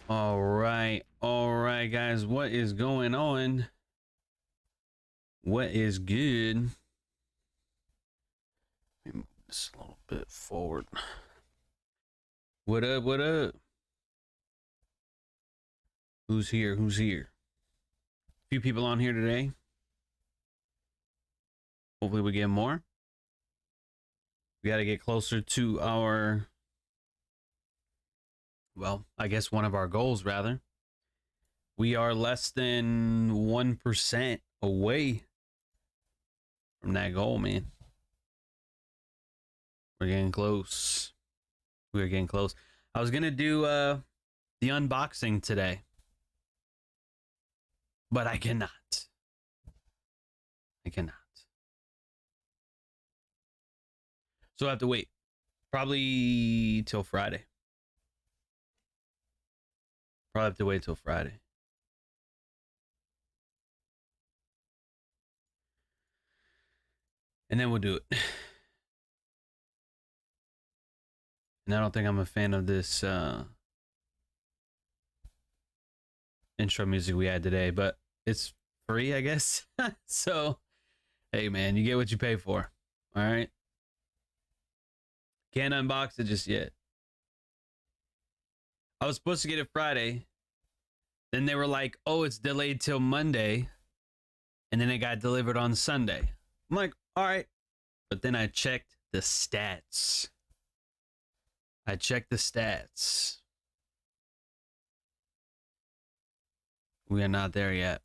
All right, guys, what is going on? What is good? Let me move this a little bit forward. What up? What up? Who's here? Who's here? A few people on here today. Hopefully we get more. We got to get closer to our, well, I guess one of our goals, rather. We are less than 1% away from that goal, man. We're getting close. We're getting close. I was going to do the unboxing today, but I cannot. So I have to wait. Probably till Friday. Probably have to wait till Friday. And then we'll do it. And I don't think I'm a fan of this intro music we had today, but it's free, I guess. So, hey, man, you get what you pay for. All right. Can't unbox it just yet. I was supposed to get it Friday. Then they were like, oh, it's delayed till Monday. And then it got delivered on Sunday. I'm like, all right. But then I checked the stats. We are not there yet.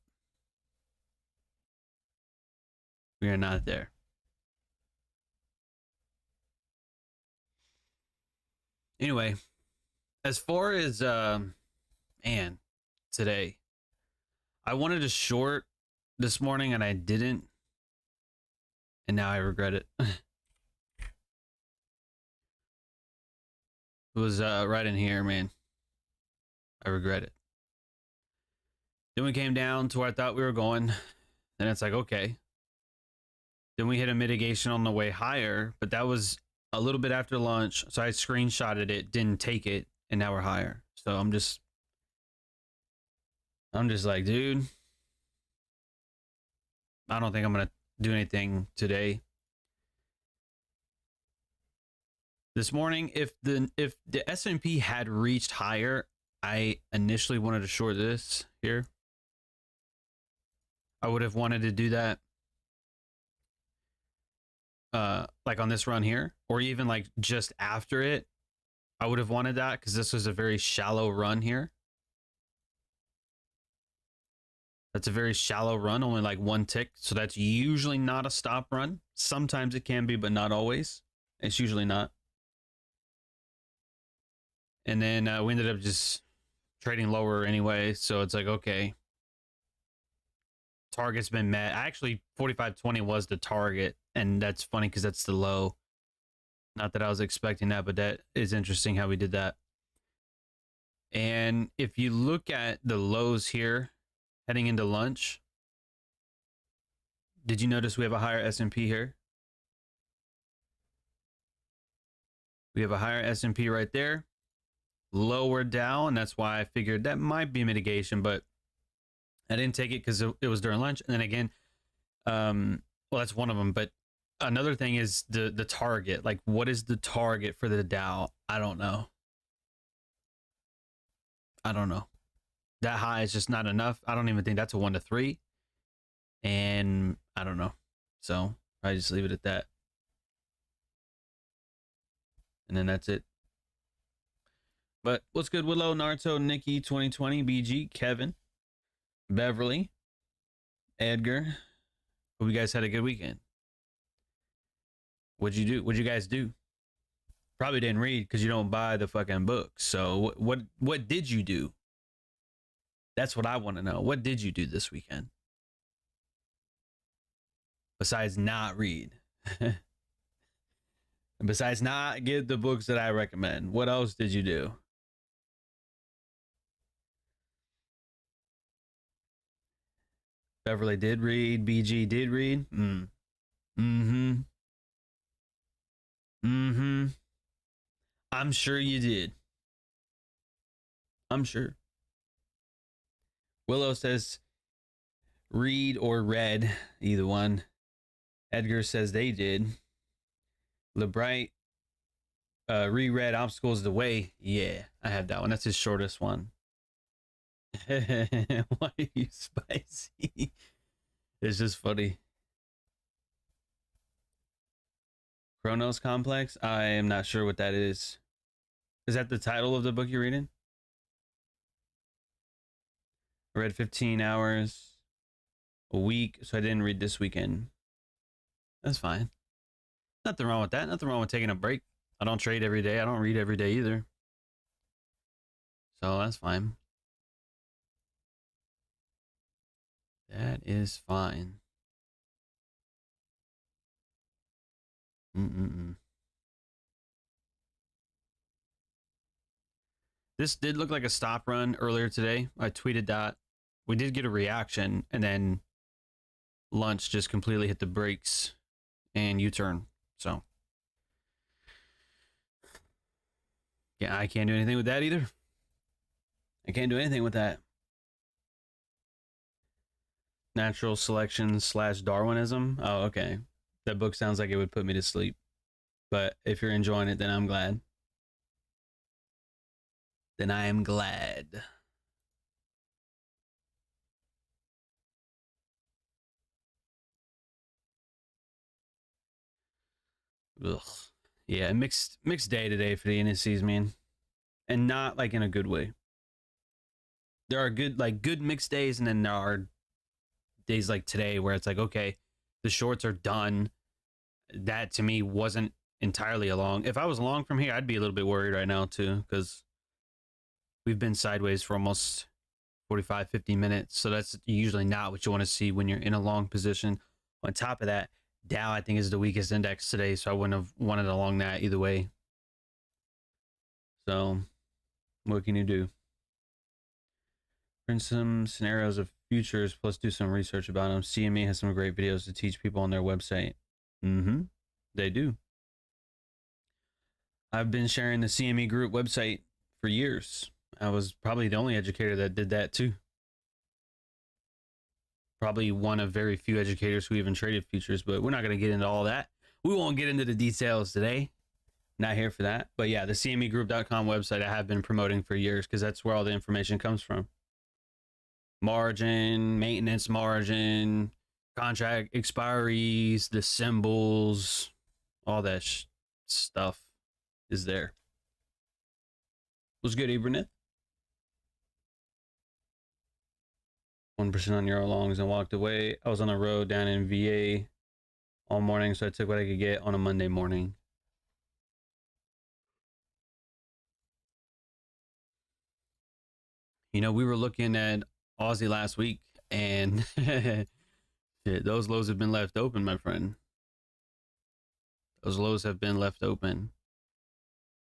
We are not there. Anyway, as far as man, today, I wanted to short this morning and I didn't, and now I regret it. It was right in here, man. I regret it. Then we came down to where I thought we were going, and it's like, okay. Then we hit a mitigation on the way higher, but that was a little bit after lunch, so I screenshotted it, didn't take it, and now we're higher. So I'm just like, dude, I don't think I'm gonna do anything today. This morning, if the S&P had reached higher, I initially wanted to short this here. I would have wanted to do that like on this run here, or even like just after it. I would have wanted that because this was a very shallow run here. That's a very shallow run, only like one tick. So that's usually not a stop run. Sometimes it can be, but not always. It's usually not. And then we ended up just trading lower anyway. So it's like, okay, target's been met. Actually, 45.20 was the target. And that's funny because that's the low. Not that I was expecting that, but that is interesting how we did that. And if you look at the lows here heading into lunch, did you notice we have a higher S&P here? We have a higher S&P right there. Lower down. That's why I figured that might be mitigation, but I didn't take it because it was during lunch. And then again, well, that's one of them. But another thing is the target. Like, what is the target for the Dow? I don't know. That high is just not enough. I don't even think that's a 1 to 3. And I don't know. So I just leave it at that. And then that's it. But what's good, Willow, Naruto, Nikki, 2020, BG, Kevin, Beverly, Edgar. Hope you guys had a good weekend. What'd you do? What'd you guys do? Probably didn't read because you don't buy the fucking books. So what did you do? That's what I want to know. What did you do this weekend? Besides not read. Besides not get the books that I recommend. What else did you do? Beverly did read. BG did read. I'm sure you did. I'm sure. Willow says read or read, either one. Edgar says they did. LeBright reread Obstacles the Way. Yeah, I have that one. That's his shortest one. Why are you spicy? It's just funny. Chronos Complex? I am not sure what that is. Is that the title of the book you're reading? I read 15 hours a week, so I didn't read this weekend. That's fine. Nothing wrong with that. Nothing wrong with taking a break. I don't trade every day. I don't read every day either. So that's fine. That is fine. This did look like a stop run earlier today. I tweeted that. We did get a reaction, and then lunch just completely hit the brakes and U-turn. So yeah, I can't do anything with that either. I can't do anything with that. Natural selection / Darwinism. Oh, okay. That book sounds like it would put me to sleep. But if you're enjoying it, then I'm glad. Then I am glad. Ugh. Yeah, mixed day today for the NSCs, man. And not like in a good way. There are good mixed days, and then there are days like today where it's like, okay, the shorts are done. That to me wasn't entirely a long. If I was long from here, I'd be a little bit worried right now too, because we've been sideways for almost 45, 50 minutes. So that's usually not what you want to see when you're in a long position. On top of that, Dow, I think, is the weakest index today, so I wouldn't have wanted along that either way. So what can you do? Print some scenarios of futures, plus do some research about them. CME has some great videos to teach people on their website. They do. I've been sharing the CME group website for years. I was probably the only educator that did that too. Probably one of very few educators who even traded futures, but we're not going to get into all that. We won't get into the details today. Not here for that. But yeah, the CMEgroup.com website I have been promoting for years because that's where all the information comes from. Margin, maintenance margin, contract expiries, the symbols, all that stuff is there. Was good, Ibranith? 1% on Euro longs and walked away. I was on the road down in VA all morning, so I took what I could get on a Monday morning. You know, we were looking at Aussie last week, and those lows have been left open, my friend. Those lows have been left open.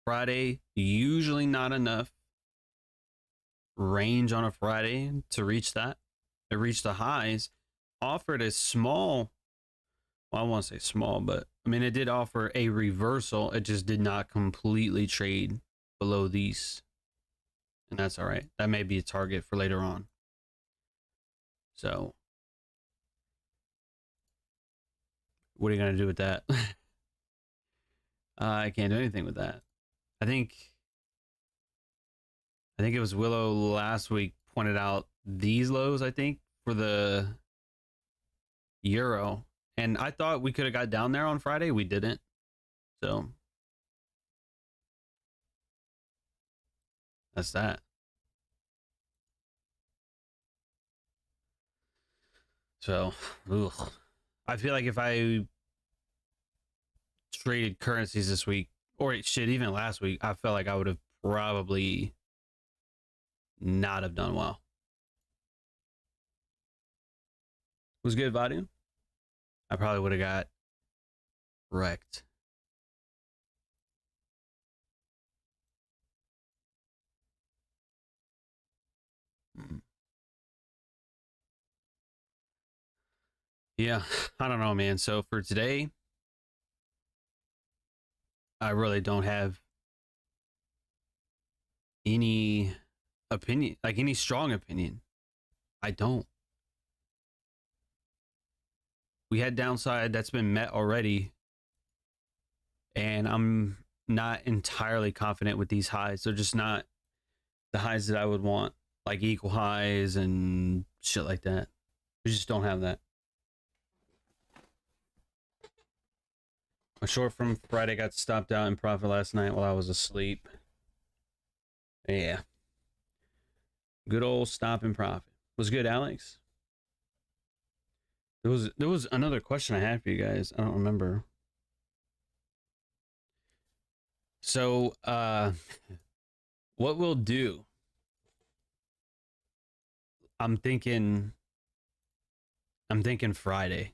Friday, usually not enough range on a Friday to reach that. It reached the highs, offered a small, well, I won't say small, but I mean, it did offer a reversal. It just did not completely trade below these. And that's all right. That may be a target for later on. So what are you going to do with that? I can't do anything with that. I think it was Willow last week pointed out these lows, I think, for the Euro. And I thought we could have got down there on Friday. We didn't. So that's that. So, ugh. I feel like if I traded currencies this week, or shit, even last week, I felt like I would have probably not have done well. Was good, Vadu? I probably would have got wrecked. Yeah, I don't know, man. So for today, I really don't have any opinion, like any strong opinion. I don't. We had downside that's been met already, and I'm not entirely confident with these highs. They're just not the highs that I would want, like equal highs and shit like that. We just don't have that. A short from Friday got stopped out in profit last night while I was asleep. Yeah. Good old stop in profit. Was good, Alex? There was another question I had for you guys. I don't remember. So what we'll do, I'm thinking Friday.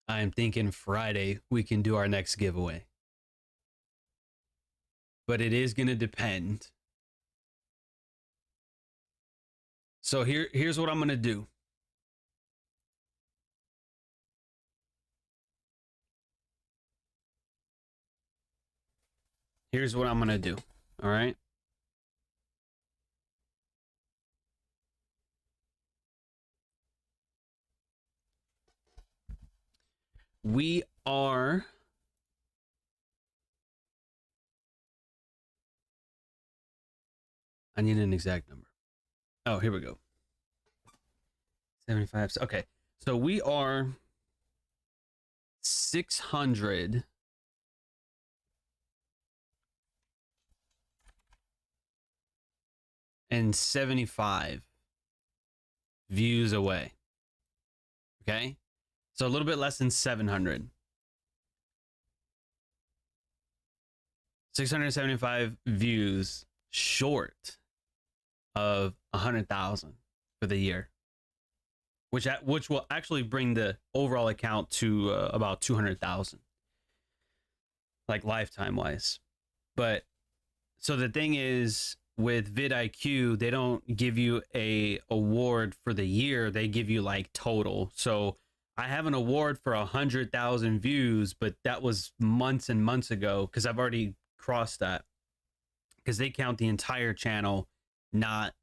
I'm thinking Friday we can do our next giveaway. But it is going to depend. So here's what I'm going to do. Here's what I'm going to do. All right? We are I need an exact number. Oh, here we go. 75. Okay. So we are 675 views away. Okay? So a little bit less than 700. 675 views short of 100,000 for the year, which will actually bring the overall account to about 200,000, like lifetime wise. But so the thing is, with vidIQ, they don't give you a award for the year; they give you like total. So I have an award for 100,000 views, but that was months and months ago because I've already crossed that, because they count the entire channel, not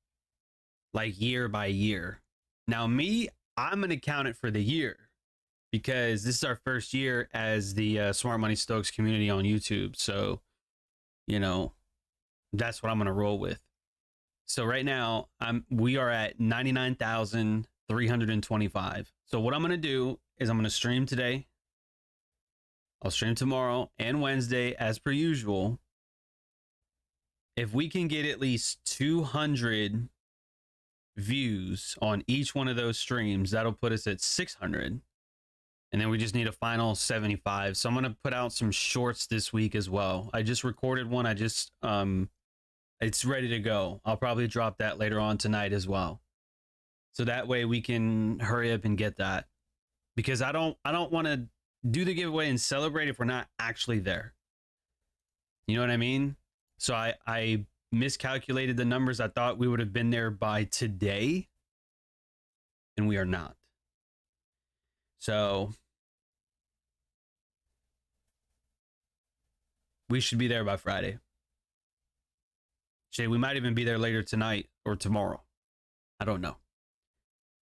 like year by year. Now me, I'm going to count it for the year because this is our first year as the Smart Money Stoics community on YouTube. So, you know, that's what I'm going to roll with. So right now, we are at 99,325. So what I'm going to do is I'm going to stream today. I'll stream tomorrow and Wednesday as per usual. If we can get at least 200 views on each one of those streams, that'll put us at 600. And then we just need a final 75. So I'm going to put out some shorts this week as well. I just recorded one. It's ready to go. I'll probably drop that later on tonight as well. So that way we can hurry up and get that, because I don't want to do the giveaway and celebrate if we're not actually there. You know what I mean? So I miscalculated the numbers. I thought we would have been there by today, and we are not. So we should be there by Friday. Shay, we might even be there later tonight or tomorrow. I don't know.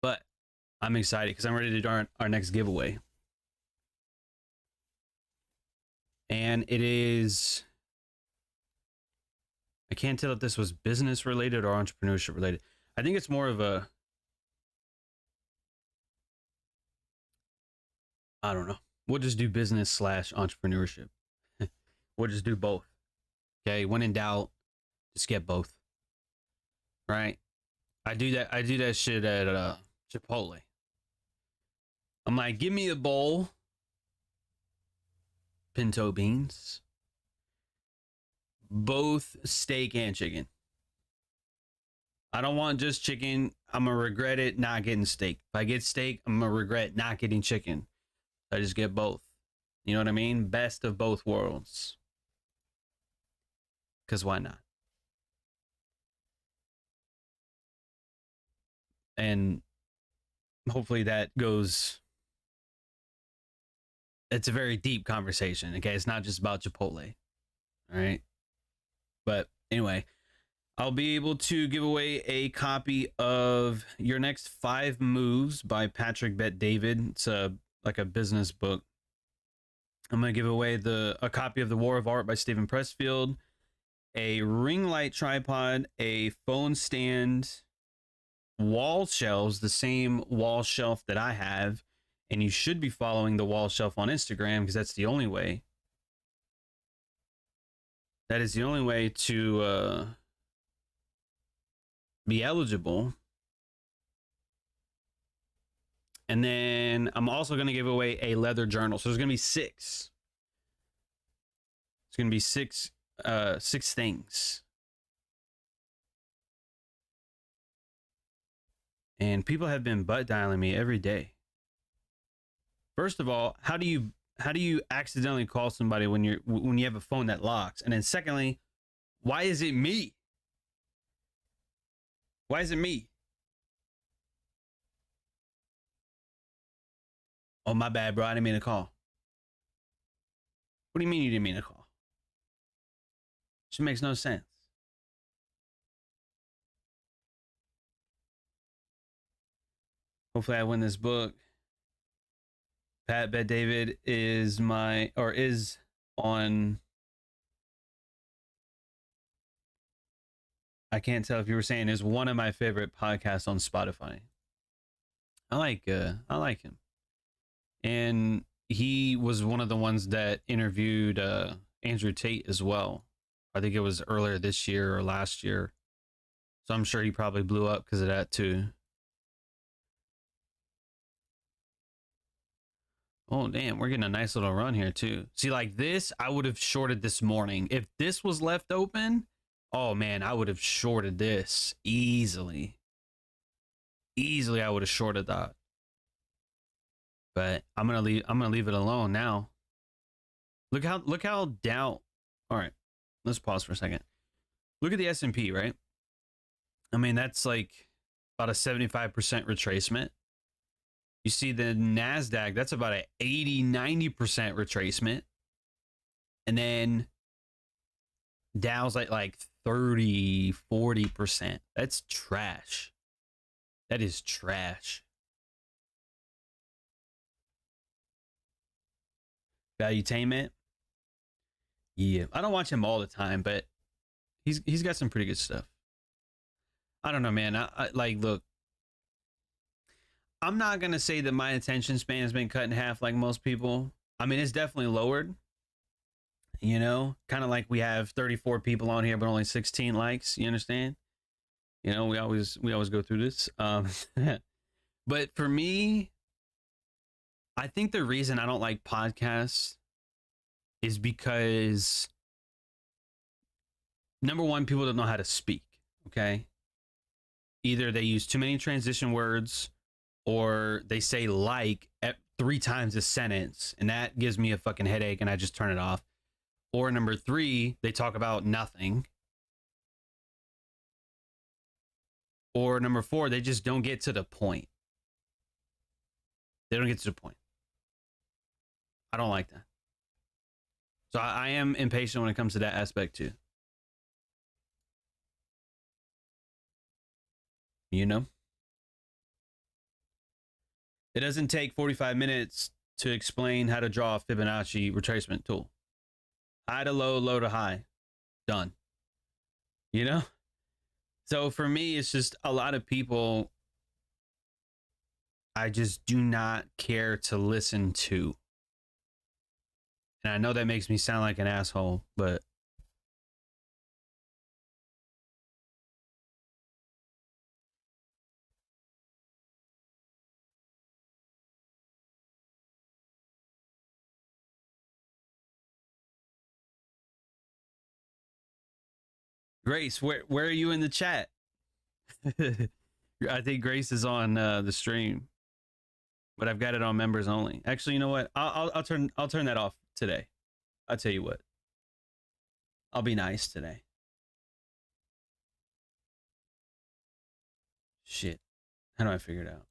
But I'm excited because I'm ready to do our next giveaway. And it is... I can't tell if this was business related or entrepreneurship related. I think it's more of a... I don't know. We'll just do business / entrepreneurship. We'll just do both. Okay, when in doubt, just get both. Right? I do that shit at Chipotle. I'm like, give me a bowl, pinto beans, both steak and chicken. I don't want just chicken. I'm gonna regret it not getting steak. If I get steak, I'm gonna regret not getting chicken. I just get both. You know what I mean? Best of both worlds. Because why not? And hopefully that goes it's a very deep conversation. Okay, it's not just about Chipotle. All right, but anyway, I'll be able to give away a copy of Your Next 5 Moves by Patrick Bet-David. It's like a business book. I'm gonna give away a copy of The War of Art by Stephen Pressfield, a ring light tripod, a phone stand, wall shelves, the same wall shelf that I have, and you should be following the wall shelf on Instagram because that's the only way. That is the only way to be eligible. And then I'm also going to give away a leather journal. So there's going to be 6. It's going to be six things. And people have been butt dialing me every day. First of all, how do you accidentally call somebody when you have a phone that locks? And then secondly, why is it me? Why is it me? Oh, my bad, bro. I didn't mean to call. What do you mean you didn't mean to call? It makes no sense. Hopefully I win this book. Pat Bet-David is on. I can't tell if you were saying is one of my favorite podcasts on Spotify. I like him. And he was one of the ones that interviewed Andrew Tate as well. I think it was earlier this year or last year. So I'm sure he probably blew up because of that too. Oh, damn. We're getting a nice little run here too. See, like this, I would have shorted this morning. If this was left open, oh man, I would have shorted this easily. Easily, I would have shorted that. But I'm gonna leave it alone now. Look how down. All right, let's pause for a second. Look at the S&P, right? I mean, that's like about a 75% retracement. You see the Nasdaq, that's about a 80-90% retracement. And then Dow's like 30-40%. That's trash. That is trash. Valuetainment. Yeah, I don't watch him all the time, but he's got some pretty good stuff. I don't know, man. I like, look, I'm not gonna say that my attention span has been cut in half like most people. I mean, it's definitely lowered. You know, kind of like we have 34 people on here, but only 16 likes. You understand? You know, we always go through this. But for me, I think the reason I don't like podcasts is because number one, people don't know how to speak. Okay, either they use too many transition words, or they say like at 3 times a sentence, and that gives me a fucking headache, and I just turn it off. Or number 3, they talk about nothing. Or number 4, they just don't get to the point. They don't get to the point. I don't like that. So I am impatient when it comes to that aspect too. You know? It doesn't take 45 minutes to explain how to draw a Fibonacci retracement tool. High to low, low to high. Done. You know? So for me, it's just a lot of people I just do not care to listen to. And I know that makes me sound like an asshole, but Grace, where are you in the chat? I think Grace is on the stream, but I've got it on members only. Actually, you know what? I'll turn that off today. I'll tell you what. I'll be nice today. Shit. How do I figure it out?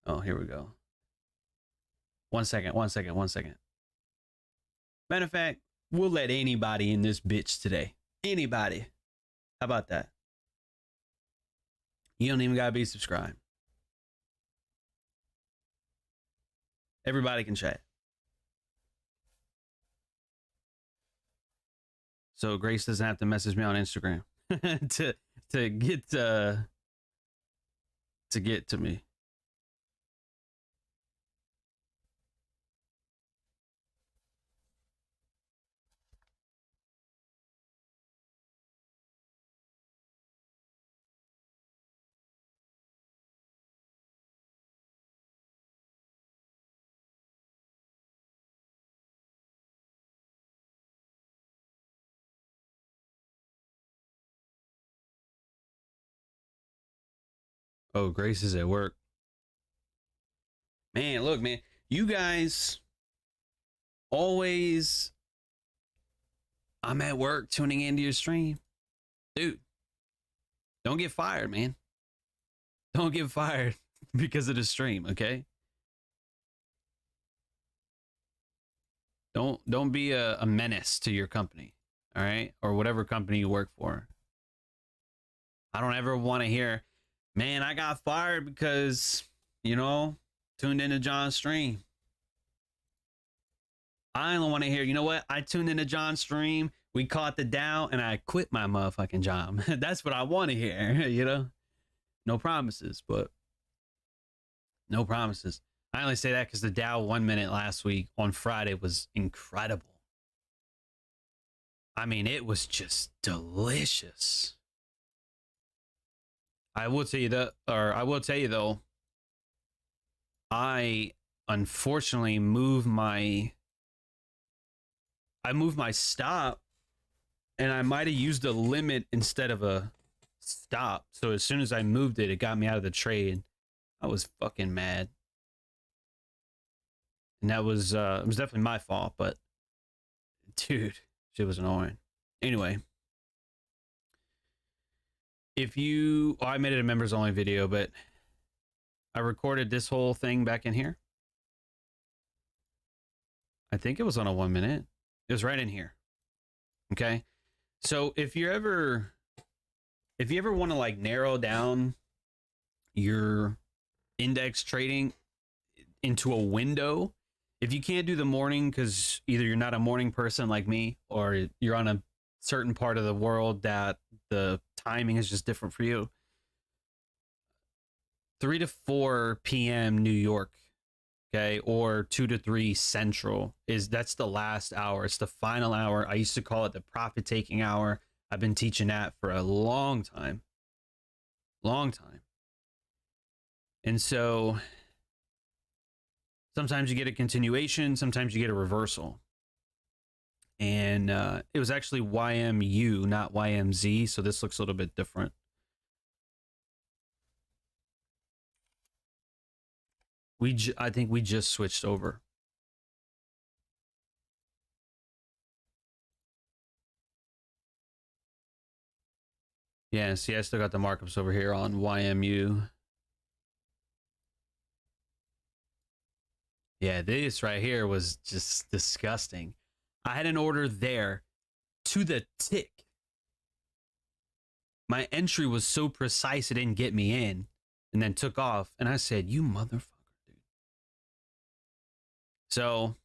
Oh, here we go. 1 second. Matter of fact, we'll let anybody in this bitch today. Anybody. How about that? You don't even gotta be subscribed. Everybody can chat. So Grace doesn't have to message me on Instagram to get to me. Oh, Grace is at work. Man, look, man, you guys always, I'm at work tuning into your stream. Dude, don't get fired, man. Don't get fired because of the stream, okay? Don't be a menace to your company, all right? Or whatever company you work for. I don't ever want to hear, man, I got fired because, tuned into John's stream. I only want to hear, you know what? I tuned into John's stream. We caught the Dow and I quit my motherfucking job. That's what I want to hear, No promises, but no promises. I only say that because the Dow 1 minute last week on Friday was incredible. I mean, it was just delicious. I will tell you though, I unfortunately moved my stop, and I might have used a limit instead of a stop. So as soon as I moved it, it got me out of the trade. I was fucking mad. And that was it was definitely my fault, but dude, shit was annoying. Anyway, I made it a members only video, but I recorded this whole thing back in here. I think it was on a 1 minute. It was right in here. Okay. So if you ever want to like narrow down your index trading into a window, if you can't do the morning because either you're not a morning person like me or you're on a certain part of the world that the timing is just different for you, 3 to 4 p.m. New York, okay, or 2 to 3 Central that's the last hour. It's the final hour. I used to call it the profit taking hour. I've been teaching that for a long time. And so sometimes you get a continuation, sometimes you get a reversal. And it was actually YMU, not YMZ. So this looks a little bit different. I think we just switched over. Yeah, see, I still got the markups over here on YMU. Yeah, this right here was just disgusting. I had an order there to the tick. My entry was so precise it didn't get me in, and then took off. And I said, you motherfucker, dude. So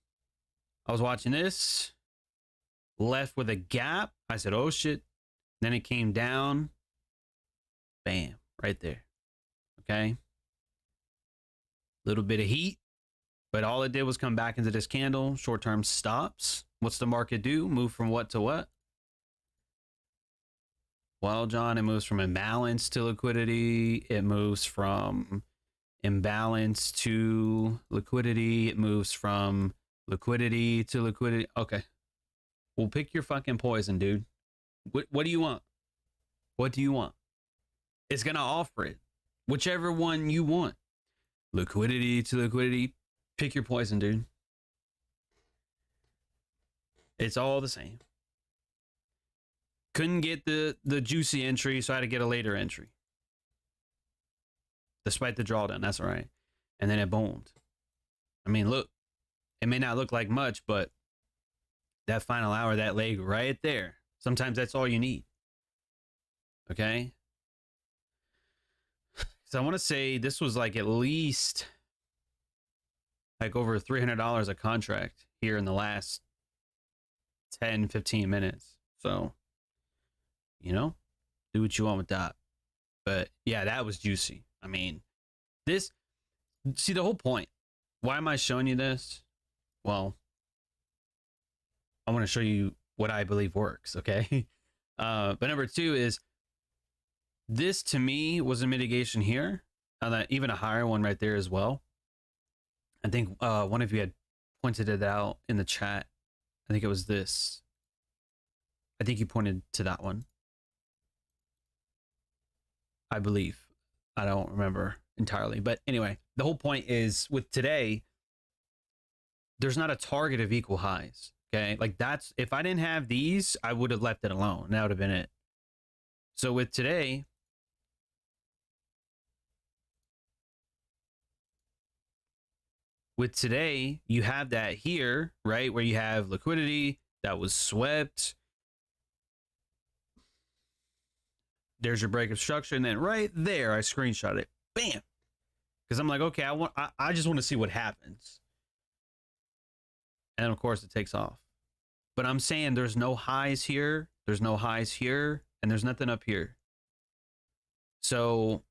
I was watching this, left with a gap. I said, oh shit. Then it came down. Bam, right there. Okay. Little bit of heat, but all it did was come back into this candle. Short-term stops. What's the market do? Move from what to what? Well, John, it moves from imbalance to liquidity. It moves from imbalance to liquidity. It moves from liquidity to liquidity. Okay. Well, pick your fucking poison, dude. What do you want? What do you want? It's going to offer it. Whichever one you want. Liquidity to liquidity. Pick your poison, dude. It's all the same. Couldn't get the juicy entry, so I had to get a later entry. Despite the drawdown, that's all right. and then it boomed. I mean, look, it may not look like much, but that final hour, that leg right there, sometimes that's all you need. Okay. So I want to say this was like at least like over $300 a contract here in the last 10, 15 minutes. So, you know, do what you want with that. But yeah, that was juicy. I mean, this, see the whole point. Why am I showing you this? Well, I want to show you what I believe works. Okay. But number two is this to me was a mitigation here, and even a higher one right there as well. I think one of you had pointed it out in the chat. I think it was this. I think you pointed to that one. I believe. I don't remember entirely. But anyway, the whole point is with today, there's not a target of equal highs. Okay. Like that's, if I didn't have these, I would have left it alone. That would have been it. So with today, you have that here, right? Where you have liquidity that was swept. There's your break of structure. And then right there, I screenshot it. Bam. Because I'm like, okay, I just want to see what happens. And of course it takes off. But I'm saying there's no highs here. There's no highs here. And there's nothing up here. So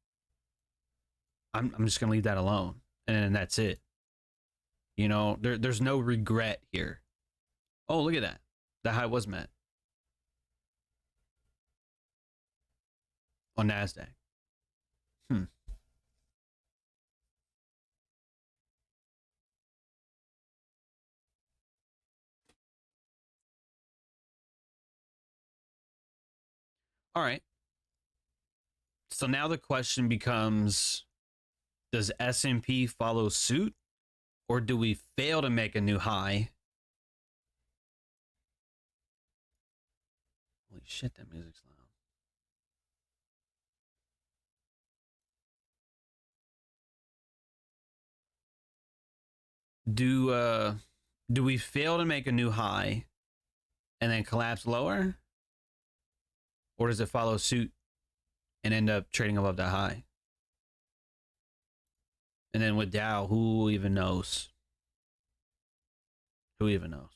I'm just going to leave that alone. And that's it. You know, there's no regret here. Oh, look at that. The high was met. On Nasdaq. All right. So now the question becomes, does S&P follow suit, or do we fail to make a new high? Holy shit, that music's loud. Do we fail to make a new high and then collapse lower? Or does it follow suit and end up trading above that high? And then with Dow, who even knows? Who even knows?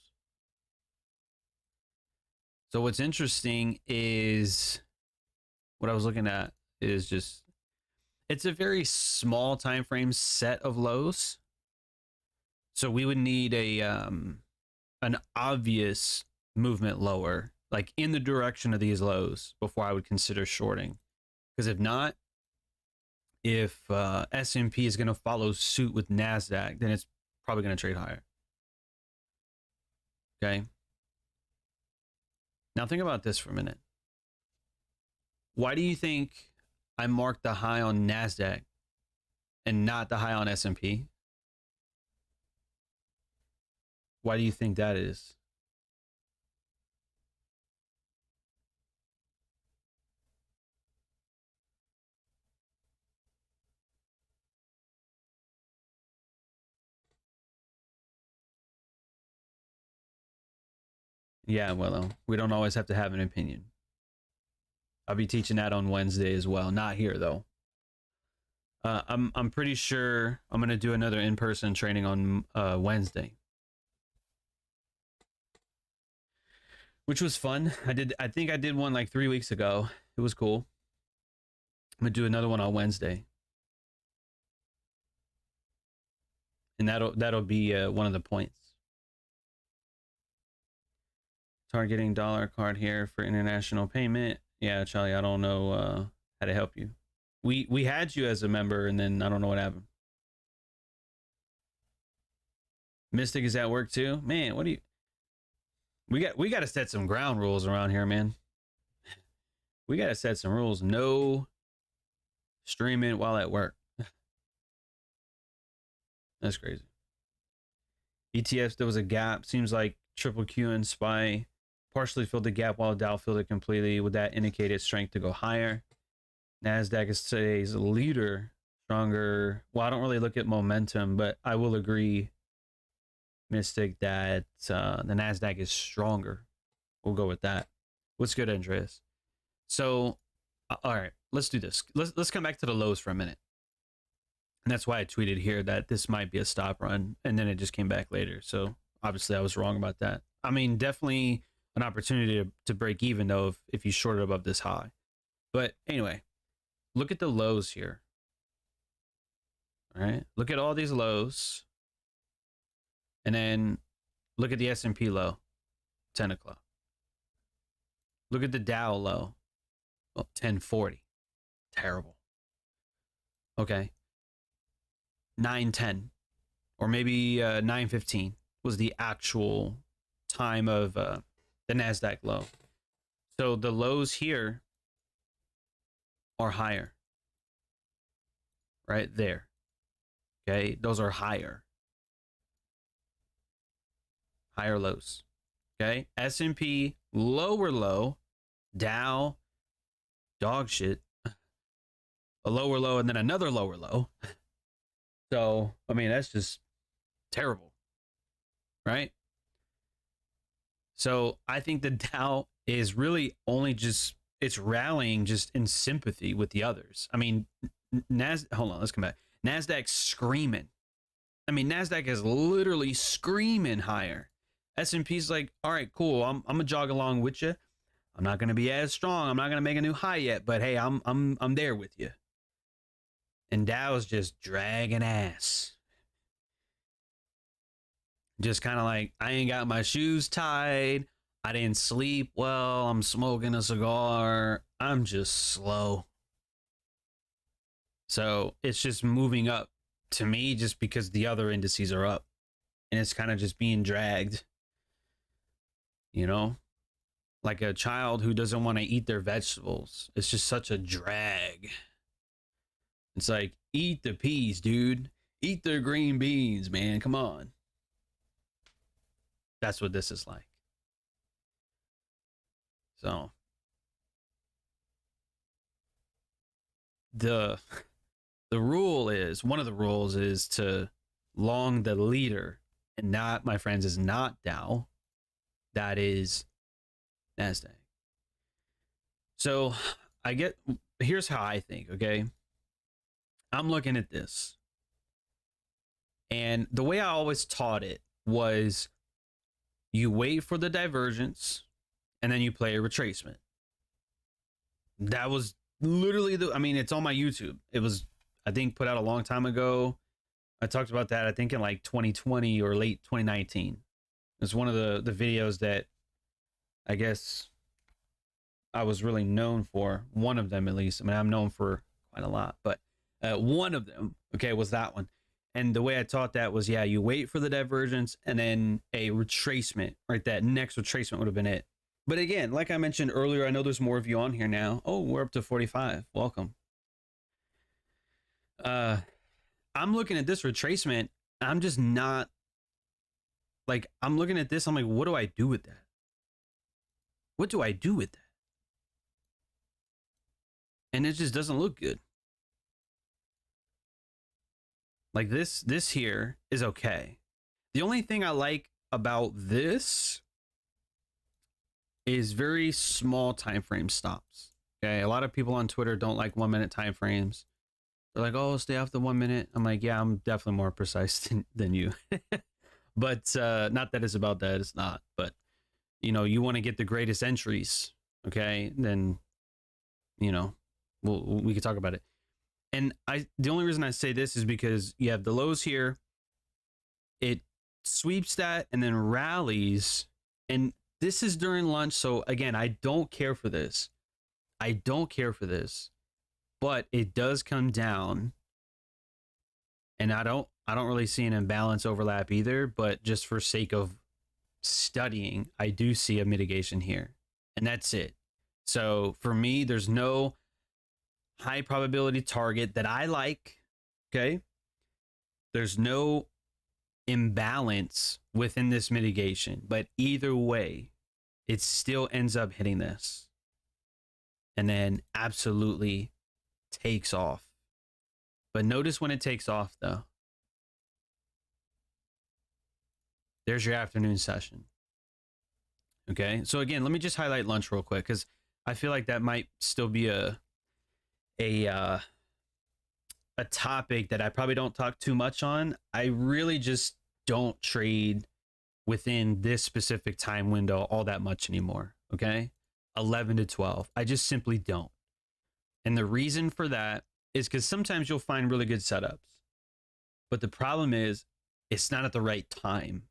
So what's interesting is what I was looking at is just, it's a very small time frame set of lows. So we would need a an obvious movement lower, like in the direction of these lows, before I would consider shorting. Because if not, if S&P is going to follow suit with Nasdaq, then it's probably going to trade higher. Okay. Now think about this for a minute. Why do you think I marked the high on Nasdaq and not the high on S&P? Why do you think that is? Yeah, well, we don't always have to have an opinion. I'll be teaching that on Wednesday as well. Not here though. I'm pretty sure I'm gonna do another in-person training on Wednesday, which was fun. I think I did one like 3 weeks ago. It was cool. I'm gonna do another one on Wednesday, and that'll be one of the points. Targeting dollar card here for international payment. Yeah, Charlie, I don't know how to help you. We had you as a member, and then I don't know what happened. Mystic is at work too, man. What do you? We got to set some ground rules around here, man. We got to set some rules. No streaming while at work. That's crazy. ETFs, there was a gap. Seems like Triple Q and SPY partially filled the gap while Dow filled it completely. Would that indicate its strength to go higher? Nasdaq is today's leader, stronger. Well, I don't really look at momentum, but I will agree, Mystic, that the Nasdaq is stronger. We'll go with that. What's good, Andreas? So, all right, let's do this. Let's come back to the lows for a minute. And that's why I tweeted here that this might be a stop run, and then it just came back later. So obviously I was wrong about that. I mean, definitely an opportunity to break even though if you shorted above this high. But anyway, look at the lows here. All right, look at all these lows, and then look at the S&P low, 10 o'clock. Look at the Dow low, 1040. Terrible. Okay. 9:10 or maybe 9:15 was the actual time of the Nasdaq low. So the lows here are higher. Right there. Okay, those are higher. Higher lows. Okay, S&P lower low, Dow dog shit. A lower low and then another lower low. So, I mean, that's just terrible, right? So I think the Dow is really only just, it's rallying just in sympathy with the others. I mean, hold on, let's come back. Nasdaq's screaming. I mean, Nasdaq is literally screaming higher. S&P's like, all right, cool. I'm gonna jog along with you. I'm not gonna be as strong. I'm not gonna make a new high yet, but hey, I'm there with you. And Dow's just dragging ass. Just kind of like, I ain't got my shoes tied. I didn't sleep well. I'm smoking a cigar. I'm just slow. So it's just moving up to me just because the other indices are up. And it's kind of just being dragged. You know? Like a child who doesn't want to eat their vegetables. It's just such a drag. It's like, eat the peas, dude. Eat the green beans, man. Come on. That's what this is like. So the rule is, one of the rules is to long the leader, and that, my friends, is not Dow. That is Nasdaq. So here's how I think, okay? I'm looking at this. And the way I always taught it was you wait for the divergence and then you play a retracement. That was literally I mean, it's on my YouTube. It was, I think, put out a long time ago. I talked about that, I think, in like 2020 or late 2019. It's one of the videos that I guess I was really known for. One of them, at least. I mean, I'm known for quite a lot, but one of them, okay, was that one. And the way I taught that was, yeah, you wait for the divergence and then a retracement, right? That next retracement would have been it. But again, like I mentioned earlier, I know there's more of you on here now. Oh, we're up to 45. Welcome. I'm looking at this retracement. I'm just not, like, I'm looking at this. I'm like, what do I do with that? What do I do with that? And it just doesn't look good. Like this here is okay. The only thing I like about this is very small time frame stops. Okay, a lot of people on Twitter don't like 1 minute time frames. They're like, oh, stay off the 1 minute. I'm like, yeah, I'm definitely more precise than you. But not that it's about that. It's not. But you know, you want to get the greatest entries. Okay, then you know, we can talk about it. And the only reason I say this is because you have the lows here. It sweeps that and then rallies. And this is during lunch. So again, I don't care for this. I don't care for this. But it does come down. And I don't really see an imbalance overlap either. But just for sake of studying, I do see a mitigation here. And that's it. So for me, there's no high probability target that I like. Okay. There's no imbalance within this mitigation, but either way, it still ends up hitting this and then absolutely takes off. But notice when it takes off though. There's your afternoon session. Okay, so again, let me just highlight lunch real quick because I feel like that might still be a topic that I probably don't talk too much on. I really just don't trade within this specific time window all that much anymore. Okay, 11 to 12. I just simply don't. And the reason for that is because sometimes you'll find really good setups, but the problem is it's not at the right time.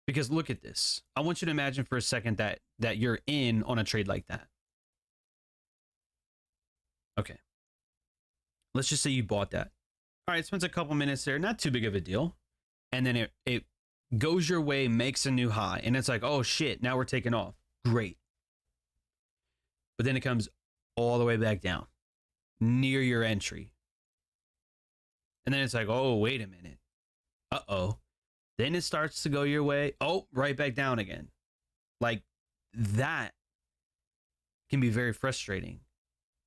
Because look at this. I want you to imagine for a second that you're in on a trade like that. Okay. Let's just say you bought that. All right, spends a couple minutes there, not too big of a deal. And then it goes your way, makes a new high, and it's like, oh shit, now we're taking off. Great. But then it comes all the way back down, near your entry. And then it's like, oh, wait a minute. Uh-oh. Then it starts to go your way. Oh, right back down again. Like that can be very frustrating.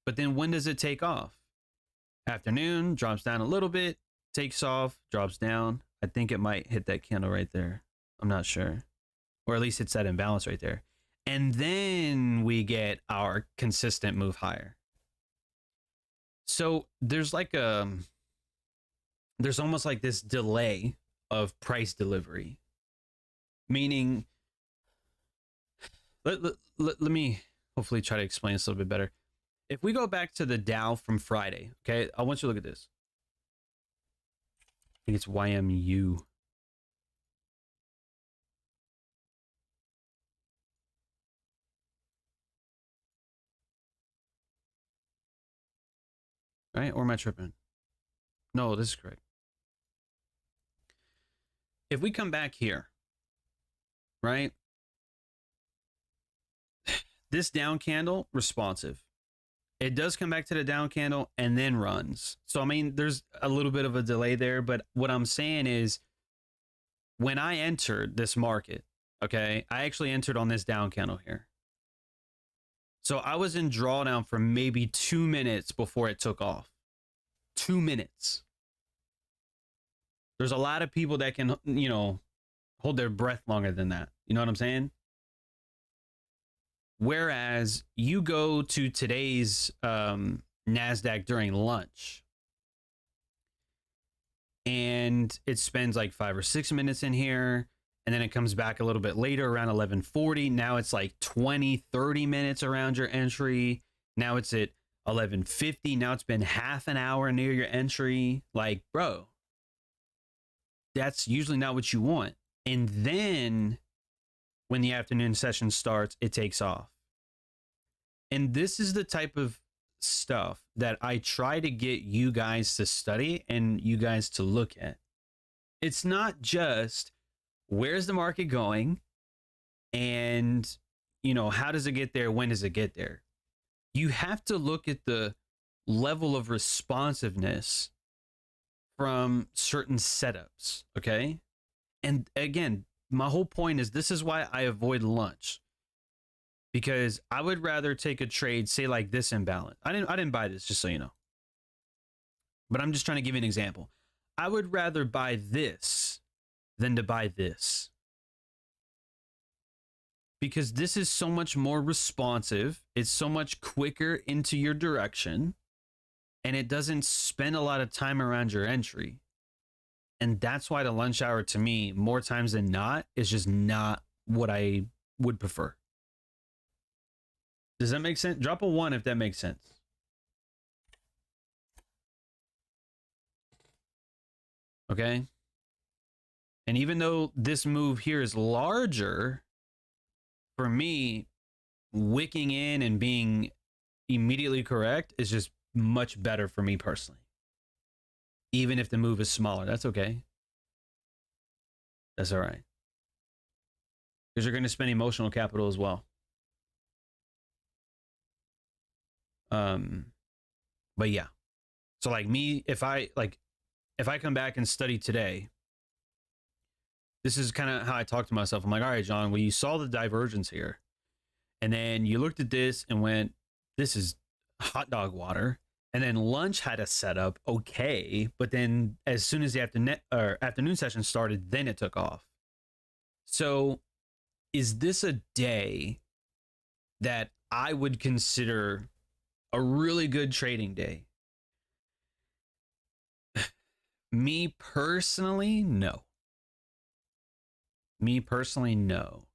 But then when does it take off? Afternoon, drops down a little bit, takes off, drops down. I think it might hit that candle right there. I'm not sure. Or at least it's that imbalance right there. And then we get our consistent move higher. So there's like there's almost like this delay of price delivery, meaning let me hopefully try to explain this a little bit better. If we go back to the Dow from Friday, okay, I want you to look at this. I think it's YMU. Right? Or am I tripping? No, this is correct. If we come back here, right? This down candle, responsive. It does come back to the down candle and then runs. So, I mean, there's a little bit of a delay there. But what I'm saying is when I entered this market, okay, I actually entered on this down candle here. So I was in drawdown for maybe 2 minutes before it took off. 2 minutes. There's a lot of people that can, you know, hold their breath longer than that. You know what I'm saying? Whereas you go to today's Nasdaq during lunch and it spends like 5 or 6 minutes in here, and then it comes back a little bit later around 11:40. Now it's like 20-30 minutes around your entry. Now it's at 11:50. Now it's been half an hour near your entry. Like, bro, that's usually not what you want. And then when the afternoon session starts, it takes off. And this is the type of stuff that I try to get you guys to study and you guys to look at. It's not just where's the market going and, you know, how does it get there? When does it get there? You have to look at the level of responsiveness from certain setups, okay? And again, my whole point is this is why I avoid lunch, because I would rather take a trade, say like this imbalance. I didn't buy this, just so you know, but I'm just trying to give you an example. I would rather buy this than to buy this, because this is so much more responsive. It's so much quicker into your direction, and it doesn't spend a lot of time around your entry. And that's why the lunch hour, to me, more times than not, is just not what I would prefer. Does that make sense? Drop a 1 if that makes sense. Okay. And even though this move here is larger, for me, wicking in and being immediately correct is just much better for me personally. Even if the move is smaller, that's okay. That's all right. Because you're going to spend emotional capital as well. But yeah. So like me, if I come back and study today, this is kind of how I talk to myself. I'm like, all right, John, well, you saw the divergence here. And then you looked at this and went, this is hot dog water. And then lunch had a setup, okay, but then as soon as the afternoon session started, then it took off. So is this a day that I would consider a really good trading day? Me personally, no. Me personally, no.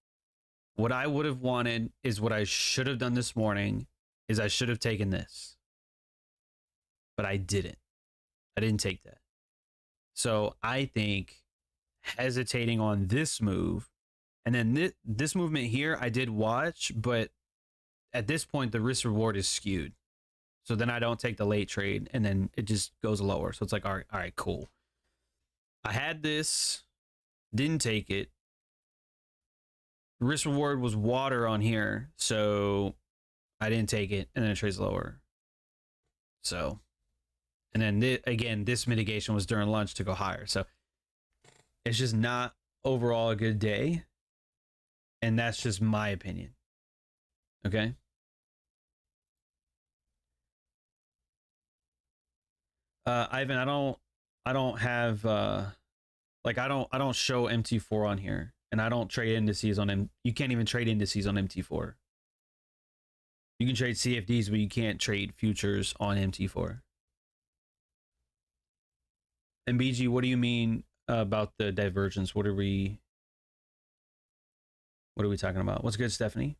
What I would have wanted is what I should have done this morning is I should have taken this. But I didn't. I didn't take that. So I think hesitating on this move, and then this movement here, I did watch, but at this point, the risk reward is skewed. So then I don't take the late trade, and then it just goes lower. So it's like, all right, cool. I had this, didn't take it. Risk reward was water on here, so I didn't take it, and then it trades lower. So, and then again, this mitigation was during lunch to go higher. So it's just not overall a good day, and that's just my opinion. Okay. Ivan, I don't have like I don't show MT4 on here, and I don't trade indices on M. You can't even trade indices on MT4. You can trade CFDs, but you can't trade futures on MT4. And BG, what do you mean about the divergence? What are we talking about? What's good, Stephanie?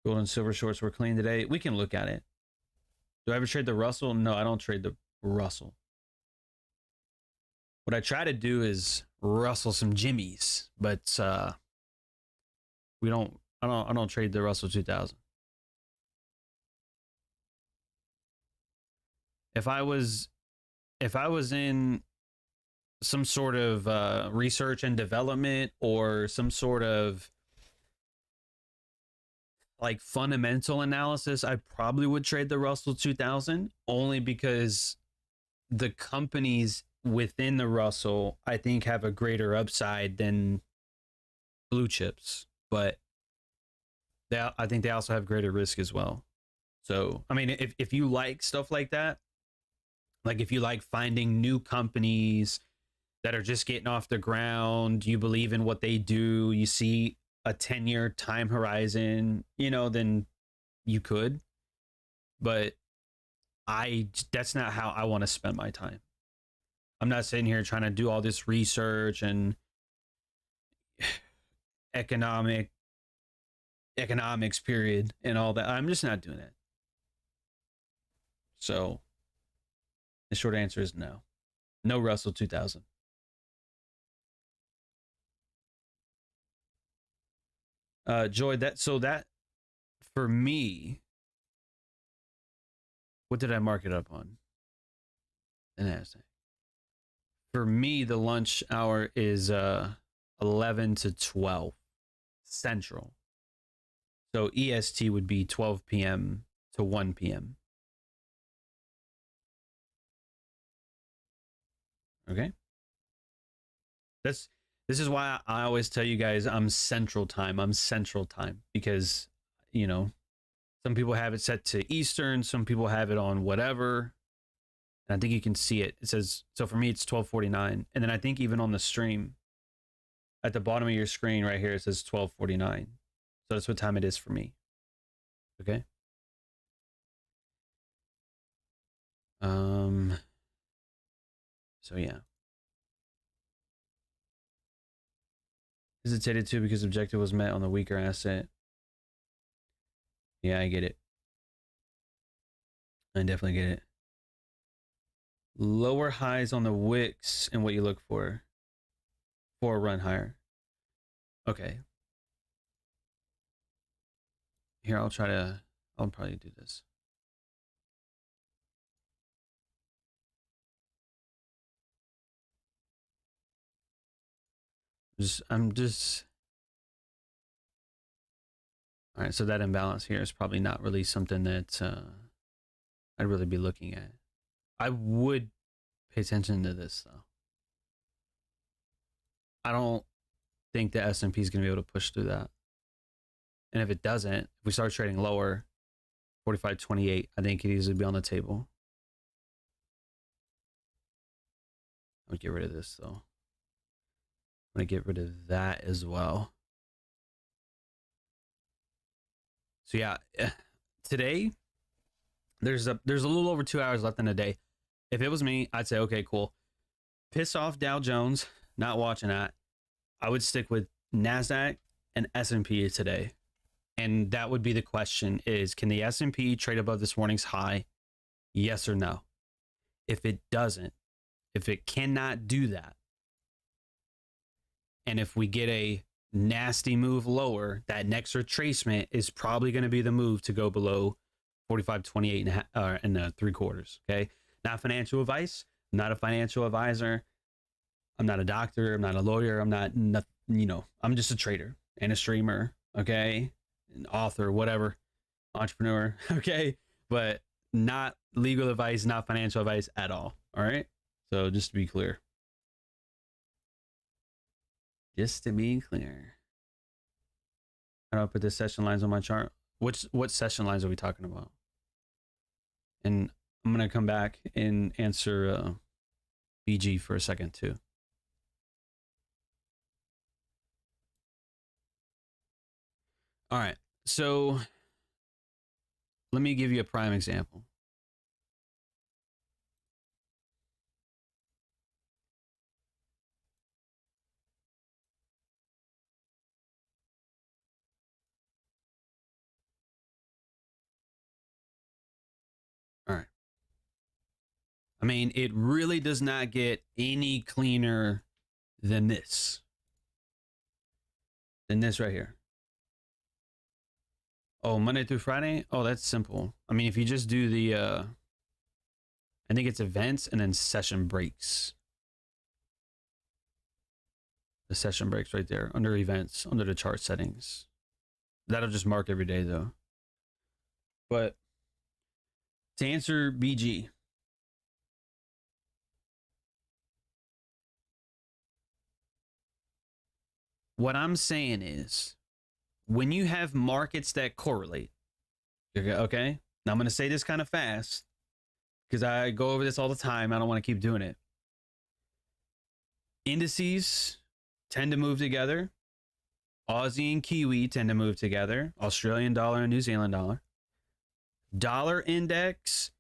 Gold and silver shorts were clean today. We can look at it. Do I ever trade the Russell? No, I don't trade the Russell. What I try to do is Russell some jimmies, but we don't. I don't trade the Russell 2000. If I was in some sort of research and development or some sort of like fundamental analysis, I probably would trade the Russell 2000, only because the companies within the Russell, I think, have a greater upside than blue chips, but I think they also have greater risk as well. So, I mean, if you like stuff like that, like if you like finding new companies that are just getting off the ground, you believe in what they do, you see a 10-year time horizon, then you could. But that's not how I want to spend my time. I'm not sitting here trying to do all this research and economics period and all that. I'm just not doing it. So the short answer is no. No Russell 2000. Joy, that for me, what did I mark it up on? The Nasdaq. For me, the lunch hour is 11 to 12 Central. So EST would be 12 p.m. to 1 p.m. Okay. This is why I always tell you guys I'm Central Time. I'm Central Time because, some people have it set to Eastern, some people have it on whatever. And I think you can see it. It says, so for me, it's 12:49. And then I think even on the stream, at the bottom of your screen right here, it says 12:49. So that's what time it is for me. Okay. So yeah. Hesitated too because objective was met on the weaker asset. Yeah, I get it. I definitely get it. Lower highs on the wicks and what you look for a run higher. Okay. Here, I'll probably do this. All right, so that imbalance here is probably not really something that I'd really be looking at. I would pay attention to this though. I don't think the S&P is going to be able to push through that. And if it doesn't, if we start trading lower, 45.28, I think it needs to be on the table. I'm going to get rid of this, though. I'm going to get rid of that as well. So yeah, today there's a little over 2 hours left in the day. If it was me, I'd say, okay, cool. Piss off Dow Jones, not watching that. I would stick with Nasdaq and S&P today. And that would be the question is, can the S&P trade above this morning's high? Yes or no? If it doesn't, if it cannot do that, and if we get a nasty move lower, that next retracement is probably going to be the move to go below 45.28 and 3/4. Okay. Not financial advice. I'm not a financial advisor. I'm not a doctor. I'm not a lawyer. I'm not, I'm just a trader and a streamer. Okay. An author, whatever, entrepreneur. Okay. But not legal advice, not financial advice at all. All right. So just to be clear. Just to be clear. How do I put the session lines on my chart? What session lines are we talking about? And I'm going to come back and answer BG for a second too. All right. So let me give you a prime example. All right. I mean, it really does not get any cleaner than this. Than this right here. Oh, Monday through Friday? Oh, that's simple. I mean, if you just do the, I think it's events and then session breaks. The session breaks right there under events, under the chart settings. That'll just mark every day though. But to answer BG, what I'm saying is when you have markets that correlate, okay? Now I'm going to say this kind of fast because I go over this all the time. I don't want to keep doing it. Indices tend to move together. Aussie and Kiwi tend to move together. Australian dollar and New Zealand dollar. Dollar index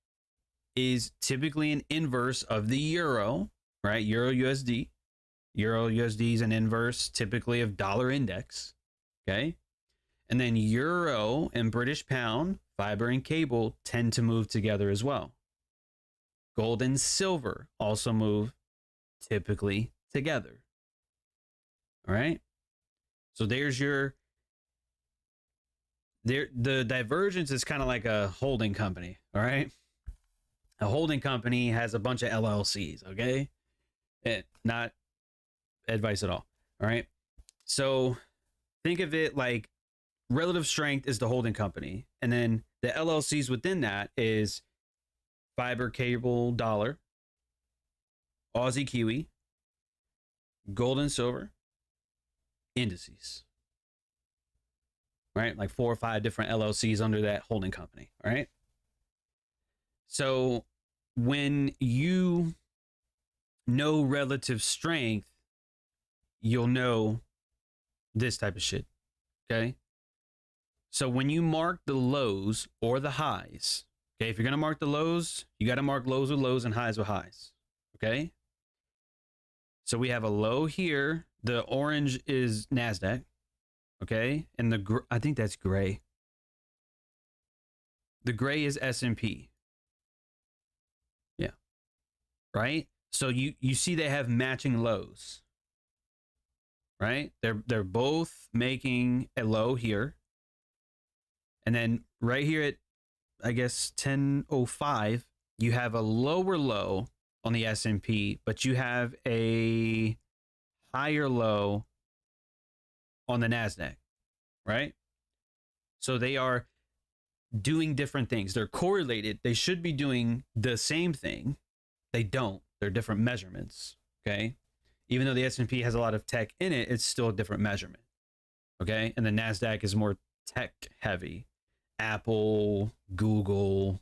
is typically an inverse of the euro, right? Euro USD. Euro USD is an inverse typically of dollar index. Okay. And then euro and British pound, fiber and cable tend to move together as well. Gold and silver also move typically together. All right. So there's your, the divergence is kind of like a holding company. All right. A holding company has a bunch of LLCs. Okay. Not advice at all. All right. So think of it like relative strength is the holding company. And then the LLCs within that is fiber, cable, dollar, Aussie, Kiwi, gold and silver, indices, right? Like 4 or 5 different LLCs under that holding company. All right. So when you know relative strength, you'll know this type of shit. Okay. So when you mark the lows or the highs, okay, if you're going to mark the lows, you got to mark lows with lows and highs with highs. Okay. So we have a low here. The orange is Nasdaq. Okay. And I think that's gray. The gray is S&P. Yeah. Right. So you see they have matching lows. Right? They're both making a low here. And then right here at, I guess, 10:05, you have a lower low on the S&P, but you have a higher low on the Nasdaq, right? So they are doing different things. They're correlated. They should be doing the same thing. They don't. They're different measurements, okay? Even though the S&P has a lot of tech in it, it's still a different measurement. Okay. And the Nasdaq is more tech heavy. Apple, Google,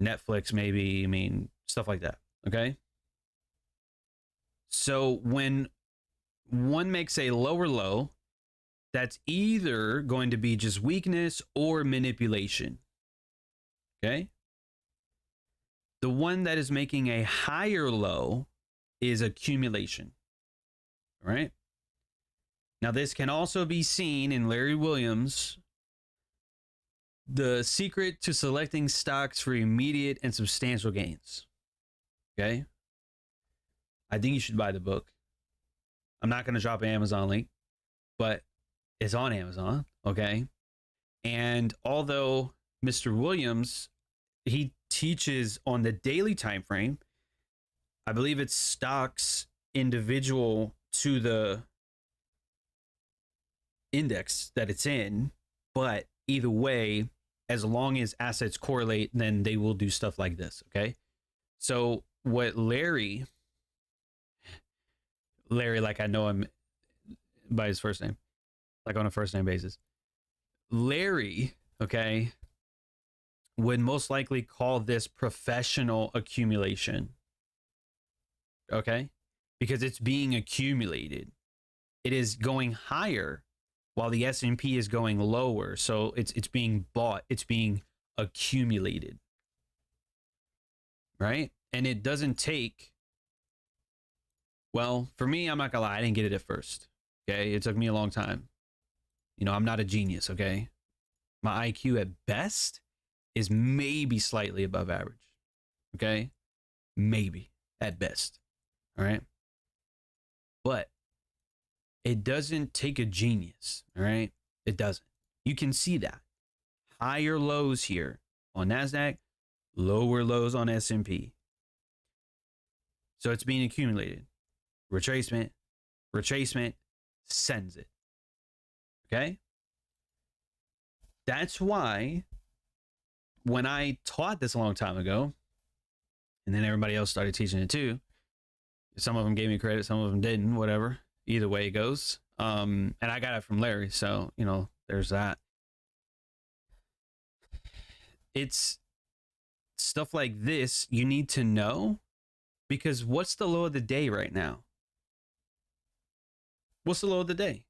Netflix, maybe. I mean, stuff like that. Okay. So when one makes a lower low, that's either going to be just weakness or manipulation. Okay. The one that is making a higher low is accumulation. All right. Now, this can also be seen in Larry Williams' The Secret to Selecting Stocks for Immediate and Substantial Gains. Okay. I think you should buy the book. I'm not going to drop an Amazon link, but it's on Amazon. Okay. And although Mr. Williams, he teaches on the daily time frame, I believe it's stocks individual to the index that it's in, but either way, as long as assets correlate, then they will do stuff like this. Okay. So what Larry, like I know him by his first name, like on a first name basis, Larry, okay, would most likely call this professional accumulation. Okay. Because it's being accumulated. It is going higher while the S&P is going lower. So it's being bought. It's being accumulated. Right? And it doesn't take, well, for me, I'm not gonna lie, I didn't get it at first. Okay. It took me a long time. You know, I'm not a genius. Okay. My IQ at best is maybe slightly above average. Okay. Maybe at best. All right. But it doesn't take a genius. All right. It doesn't. You can see that. Higher lows here on Nasdaq, lower lows on S&P. So it's being accumulated. Retracement, sends it. Okay. That's why when I taught this a long time ago, and then everybody else started teaching it too, some of them gave me credit, some of them didn't, whatever. Either way it goes. And I got it from Larry. So, you know, there's that. It's stuff like this you need to know, because what's the low of the day right now? What's the low of the day?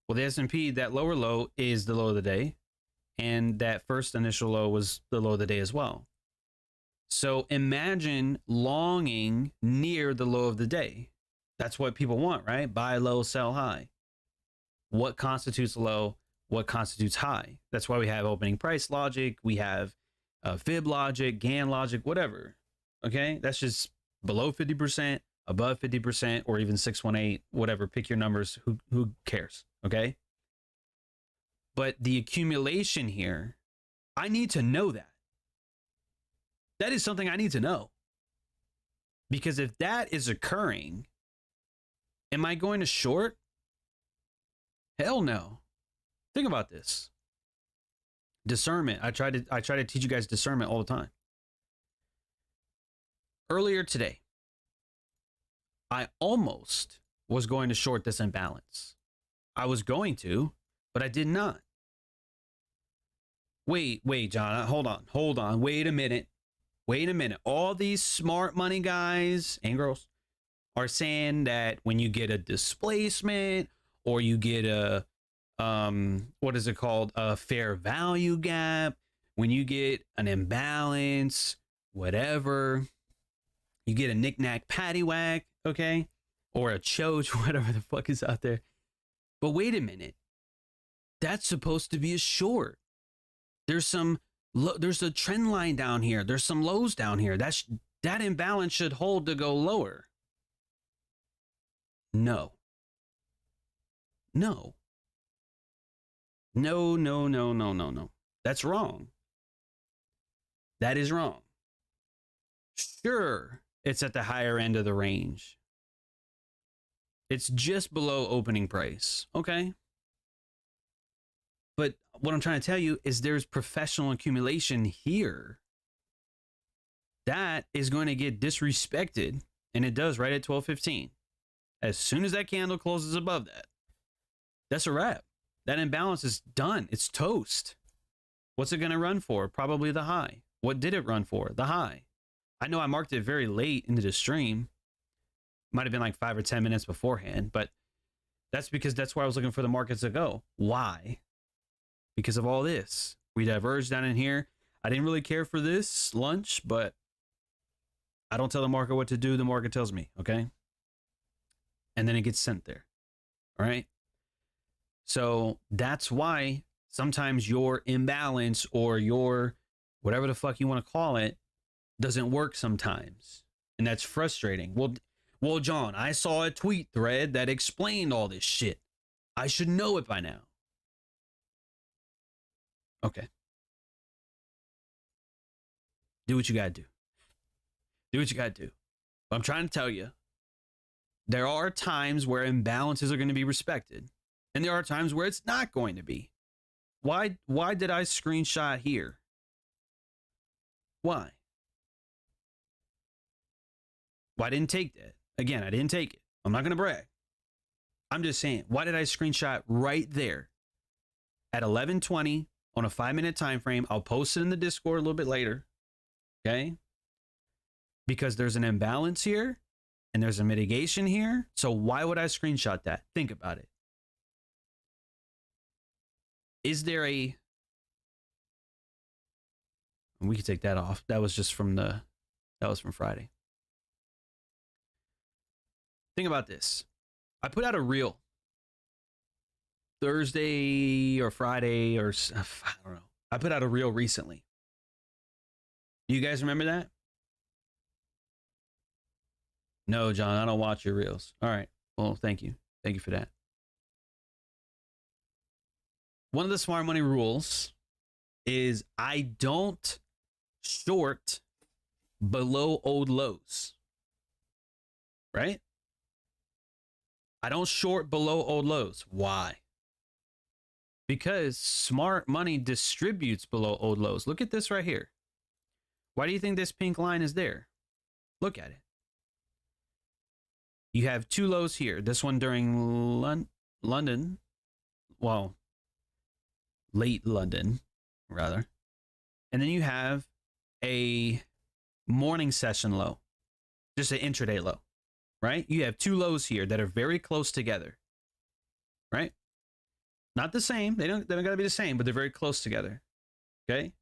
Well, the S&P, that lower low is the low of the day. And that first initial low was the low of the day as well. So imagine longing near the low of the day. That's what people want, right? Buy low, sell high. What constitutes low? What constitutes high? That's why we have opening price logic. We have fib logic, Gann logic, whatever. Okay. That's just below 50%, above 50%, or even 618, whatever. Pick your numbers. Who cares? Okay. But the accumulation here, I need to know that. That is something I need to know. Because if that is occurring, am I going to short? Hell no. Think about this. Discernment. I try to teach you guys discernment all the time. Earlier today, I almost was going to short this imbalance. I was going to, but I did not. Wait, John, hold on. Wait a minute. All these smart money guys and girls are saying that when you get a displacement or you get a, what is it called? A fair value gap, when you get an imbalance, whatever, you get a knick-knack paddywhack, okay? Or a choach, whatever the fuck is out there. But wait a minute. That's supposed to be a short. There's a trend line down here. There's some lows down here. That imbalance should hold to go lower. No. That's wrong. That is wrong. Sure, it's at the higher end of the range. It's just below opening price. Okay. But what I'm trying to tell you is there's professional accumulation here. That is going to get disrespected And it does right at 12:15. As soon as that candle closes above that, that's a wrap. That imbalance is done. It's toast. What's it going to run for? Probably the high. What did it run for? The high. I know I marked it very late into the stream. Might have been like 5 or 10 minutes beforehand, but that's because that's where I was looking for the markets to go. Why? Because of all this. We diverged down in here. I didn't really care for this lunch, but I don't tell the market what to do. The market tells me, okay? And then it gets sent there. All right? So that's why sometimes your imbalance or your whatever the fuck you want to call it doesn't work sometimes. And that's frustrating. Well, John, I saw a tweet thread that explained all this shit. I should know it by now. Okay. Do what you gotta do. Do what you gotta do. But I'm trying to tell you, there are times where imbalances are going to be respected. And there are times where it's not going to be. Why did I screenshot here? Why? Well, I didn't take that. Again, I didn't take it. I'm not going to brag. I'm just saying, why did I screenshot right there at 11:20 on a 5-minute time frame? I'll post it in the Discord a little bit later. Okay? Because there's an imbalance here and there's a mitigation here. So why would I screenshot that? Think about it. Is there a... We could take that off. That was just from the... That was from Friday. Think about this. I put out a reel Thursday or Friday or I don't know. I put out a reel recently. You guys remember that? No, John, I don't watch your reels. All right. Well, thank you. Thank you for that. One of the smart money rules is I don't short below old lows. Right? I don't short below old lows. Why? Because smart money distributes below old lows. Look at this right here. Why do you think this pink line is there? Look at it. You have two lows here. This one during London. Well, late London, rather. And then you have a morning session low. Just an intraday low. Right? You have two lows here that are very close together. Right? Not the same. They don't gotta be the same, but they're very close together. Okay?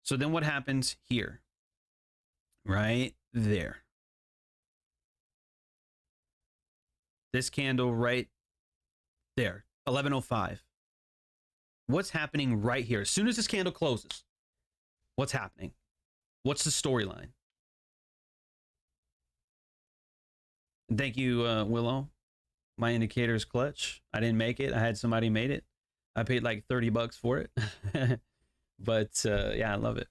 So then what happens here? Right there. This candle right there. 11:05. What's happening right here? As soon as this candle closes, what's happening? What's the storyline? Thank you, Willow. My indicator is clutch. I didn't make it. I had somebody made it. I paid like $30 for it. But yeah, I love it.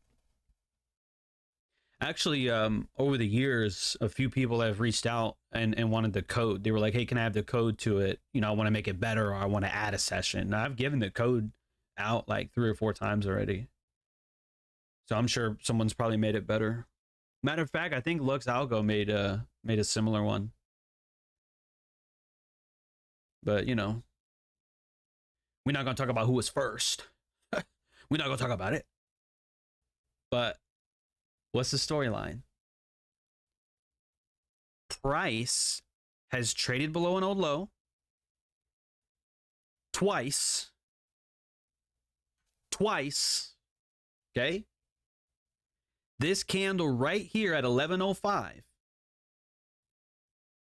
Actually, over the years, a few people have reached out and wanted the code. They were like, hey, can I have the code to it? You know, I want to make it better, or I want to add a session. And I've given the code out like 3 or 4 times already. So I'm sure someone's probably made it better. Matter of fact, I think Lux Algo made a similar one. But, you know, we're not going to talk about who was first. We're not going to talk about it. But what's the storyline? Price has traded below an old low twice. Okay? This candle right here at 11:05,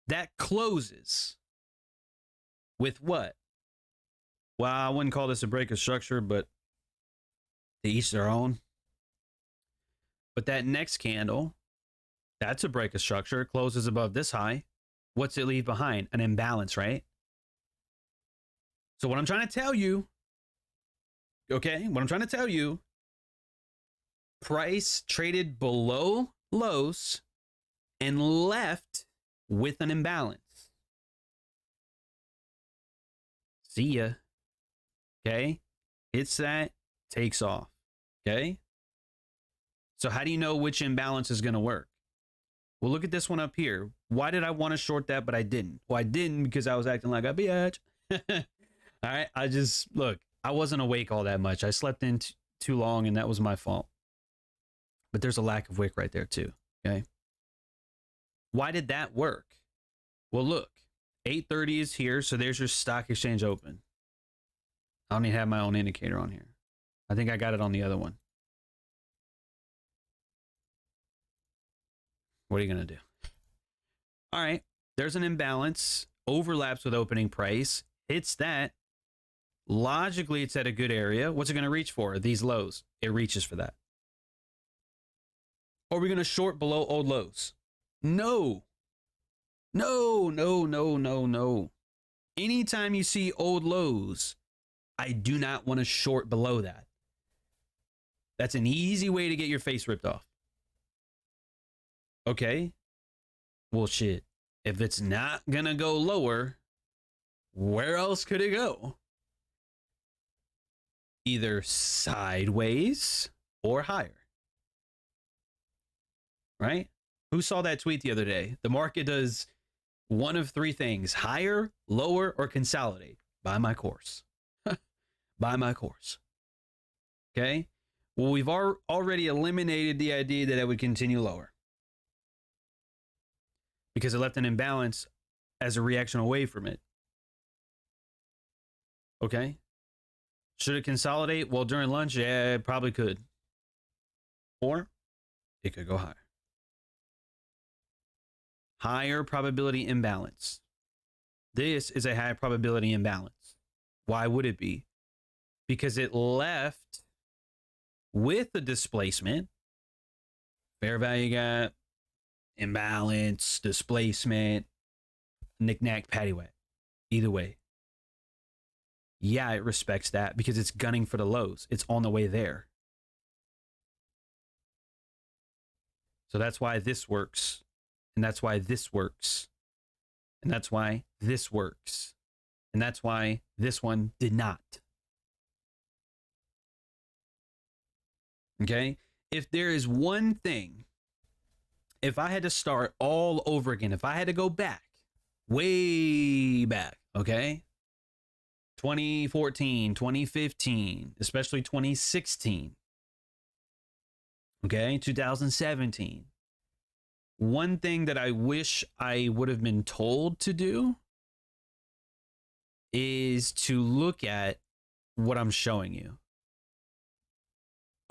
that closes with what? Well, I wouldn't call this a break of structure, but to each their own. But that next candle, that's a break of structure. It closes above this high. What's it leave behind? An imbalance, right? So what I'm trying to tell you, okay, what I'm trying to tell you, price traded below lows and left with an imbalance. See ya. Okay? Hits that, takes off. Okay? So how do you know which imbalance is going to work? Well, look at this one up here. Why did I want to short that, but I didn't? Well, I didn't because I was acting like a bitch. All right. Look, I wasn't awake all that much. I slept in too long, and that was my fault. But there's a lack of wick right there, too. Okay. Why did that work? Well, look, 8:30 is here. So there's your stock exchange open. I don't even have my own indicator on here. I think I got it on the other one. What are you going to do? All right. There's an imbalance, overlaps with opening price, hits that. Logically, it's at a good area. What's it going to reach for? These lows. It reaches for that. Are we going to short below old lows? No. No, no, no, no, no. Anytime you see old lows, I do not want to short below that. That's an easy way to get your face ripped off. Okay. Well, shit. If it's not going to go lower, where else could it go? Either sideways or higher. Right? Who saw that tweet the other day? The market does one of three things: higher, lower, or consolidate. Buy my course. Buy my course. Okay? Well, we've already eliminated the idea that it would continue lower because it left an imbalance as a reaction away from it. Okay? Should it consolidate? Well, during lunch, yeah, it probably could. Or it could go higher. Higher probability imbalance. This is a high probability imbalance. Why would it be? Because it left with the displacement, fair value gap, imbalance, displacement, knick-knack, paddywhack. Either way. Yeah, it respects that because it's gunning for the lows. It's on the way there. So that's why this works. And that's why this works. And that's why this works. And that's why this one did not. Okay? If there is one thing, if I had to start all over again, if I had to go back, way back, okay? 2014, 2015, especially 2016, okay? 2017. One thing that I wish I would have been told to do is to look at what I'm showing you.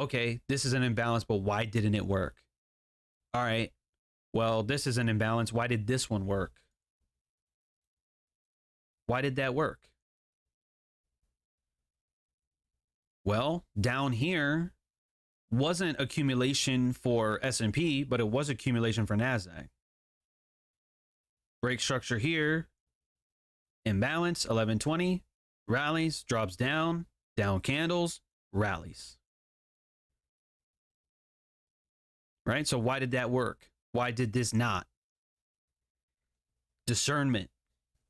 Okay, this is an imbalance, but why didn't it work? All right, well, this is an imbalance. Why did this one work? Why did that work? Well, down here wasn't accumulation for S&P, but it was accumulation for Nasdaq. Break structure here, imbalance, 1120, rallies, drops down, down candles, rallies. Right? So why did that work? Why did this not? Discernment.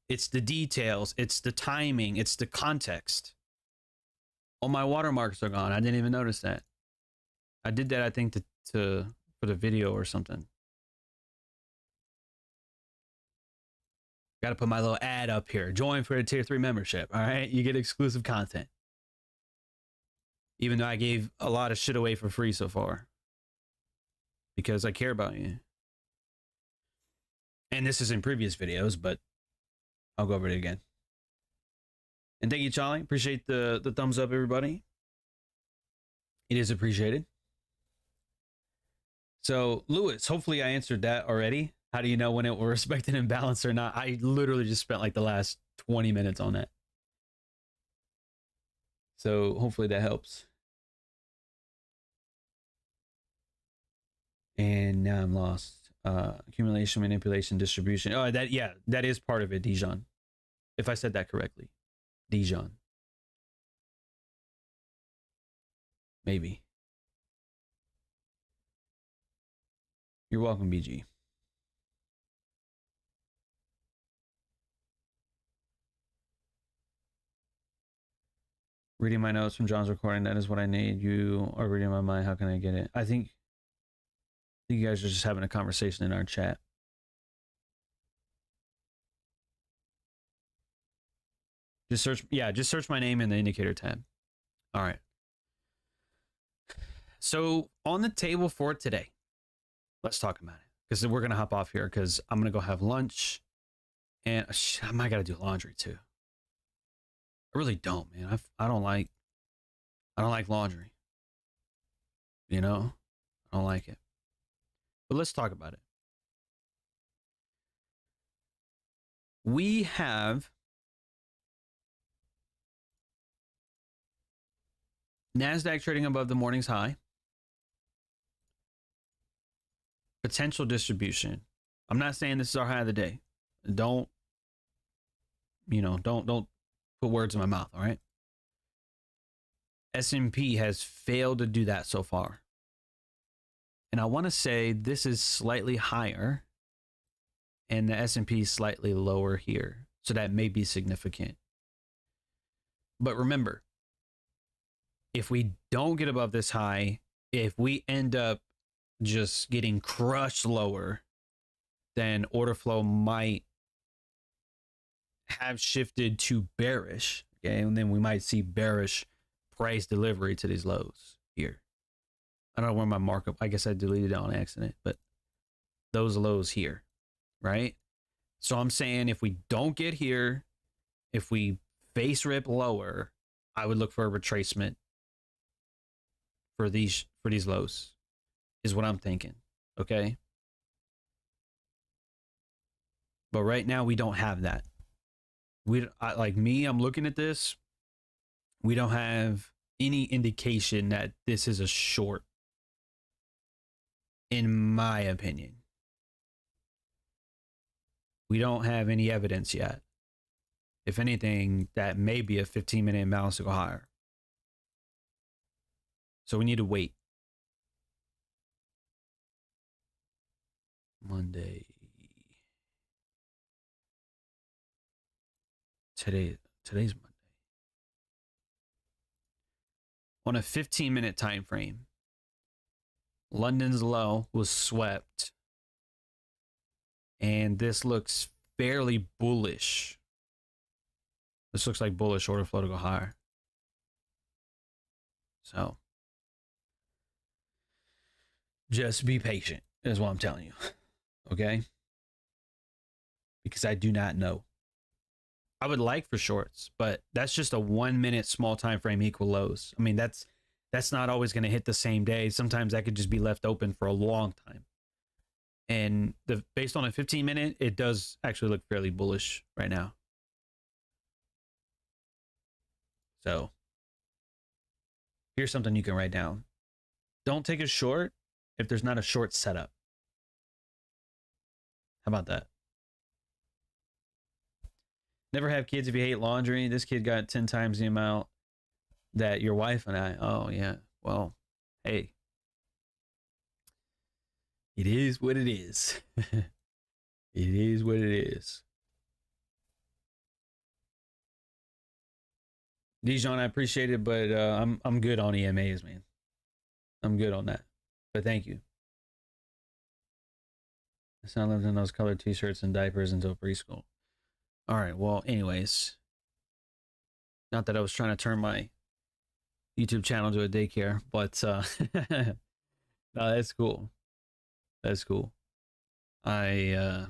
It's the details. It's the timing. It's the context. Oh, my watermarks are gone. I didn't even notice that. I did that, I think, to for the video or something. Got to put my little ad up here. Join for a tier 3 membership. All right. You get exclusive content. Even though I gave a lot of shit away for free so far. Because I care about you. And this is in previous videos, but I'll go over it again. And thank you, Charlie. Appreciate the thumbs up, everybody. It is appreciated. So, Lewis, hopefully I answered that already. How do you know when it will respect an imbalance or not? I literally just spent like the last 20 minutes on that. So, hopefully that helps. And now I'm lost. Accumulation, manipulation, distribution. Oh, that is part of it, Dijon. If I said that correctly. Dijon. Maybe. You're welcome, BG. Reading my notes from John's recording. That is what I need. You are reading my mind. How can I get it? I think You guys are just having a conversation in our chat. Just search my name in the indicator tab. All right. So on the table for today, let's talk about it, because we're going to hop off here because I'm going to go have lunch, and I might got to do laundry too. I really don't, man. I don't like laundry. You know, I don't like it. But let's talk about it. We have Nasdaq trading above the morning's high. Potential distribution. I'm not saying this is our high of the day. Don't put words in my mouth, all right? S&P has failed to do that so far. And I want to say this is slightly higher and the S&P is slightly lower here. So that may be significant. But remember, if we don't get above this high, if we end up just getting crushed lower, then order flow might have shifted to bearish. Okay, and then we might see bearish price delivery to these lows here. I don't know where my markup, I guess I deleted it on accident, but those lows here, right? So I'm saying if we don't get here, if we face rip lower, I would look for a retracement for these lows, is what I'm thinking. Okay. But right now we don't have that. I'm looking at this. We don't have any indication that this is a short, in my opinion. We don't have any evidence yet. If anything, that may be a 15-minute imbalance to go higher. So we need to wait. Monday. Today's Monday. On a 15-minute time frame, London's low was swept, and this looks fairly bullish. This looks like bullish order flow to go higher. So just be patient is what I'm telling you. Okay? Because I do not know. I would like for shorts, but that's just a 1 minute small time frame equal lows. I mean, that's not always going to hit the same day. Sometimes that could just be left open for a long time. And based on a 15-minute, it does actually look fairly bullish right now. So here's something you can write down. Don't take a short if there's not a short setup. How about that? Never have kids if you hate laundry. This kid got 10 times the amount that your wife and I. Oh, yeah. Well, hey. It is what it is. It is what it is. Dijon, I appreciate it, but I'm good on EMAs, man. I'm good on that. But thank you. I still lived in those colored t-shirts and diapers until preschool. All right. Well, anyways, not that I was trying to turn my YouTube channel to a daycare, but no, that's cool. That's cool. I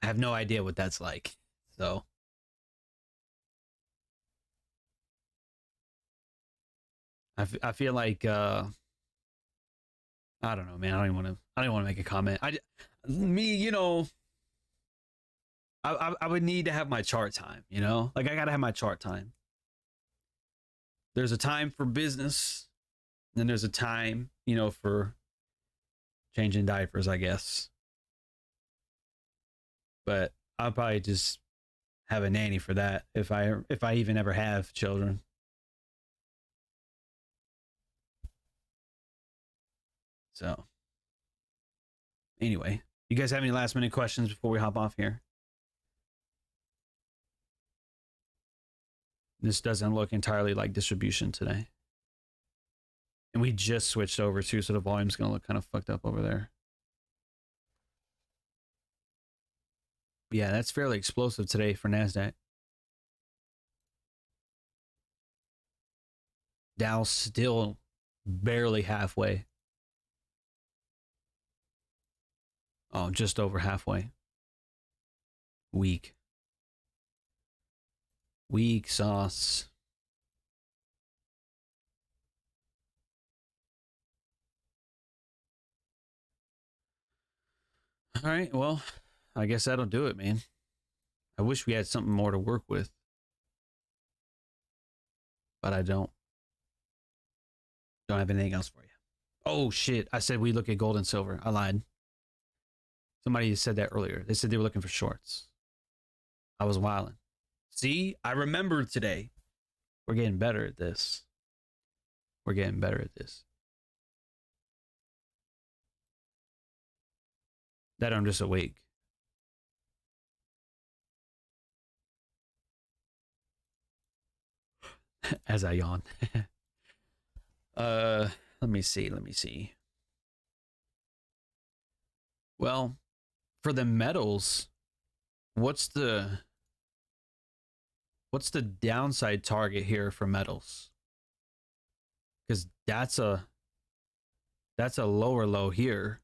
have no idea what that's like. So I feel like I don't know, man. I don't want to make a comment. I would need to have my chart time, like I gotta have my chart time. There's a time for business, then there's a time, for changing diapers, I guess. But I'll probably just have a nanny for that if I even ever have children. So anyway, you guys have any last minute questions before we hop off here? This doesn't look entirely like distribution today. And we just switched over too, so the volume's gonna look kind of fucked up over there. Yeah, that's fairly explosive today for Nasdaq. Dow still barely halfway. Oh, just over halfway. Weak. Weak sauce. All right, well, I guess that'll do it, man. I wish we had something more to work with, but I don't. Don't have anything else for you. Oh, shit. I said we look at gold and silver. I lied. Somebody said that earlier. They said they were looking for shorts. I was wilding. See, I remembered today. We're getting better at this. We're getting better at this. That I'm just awake. As I yawn. Let me see. Well, for the metals, what's the downside target here for metals? Because that's a lower low here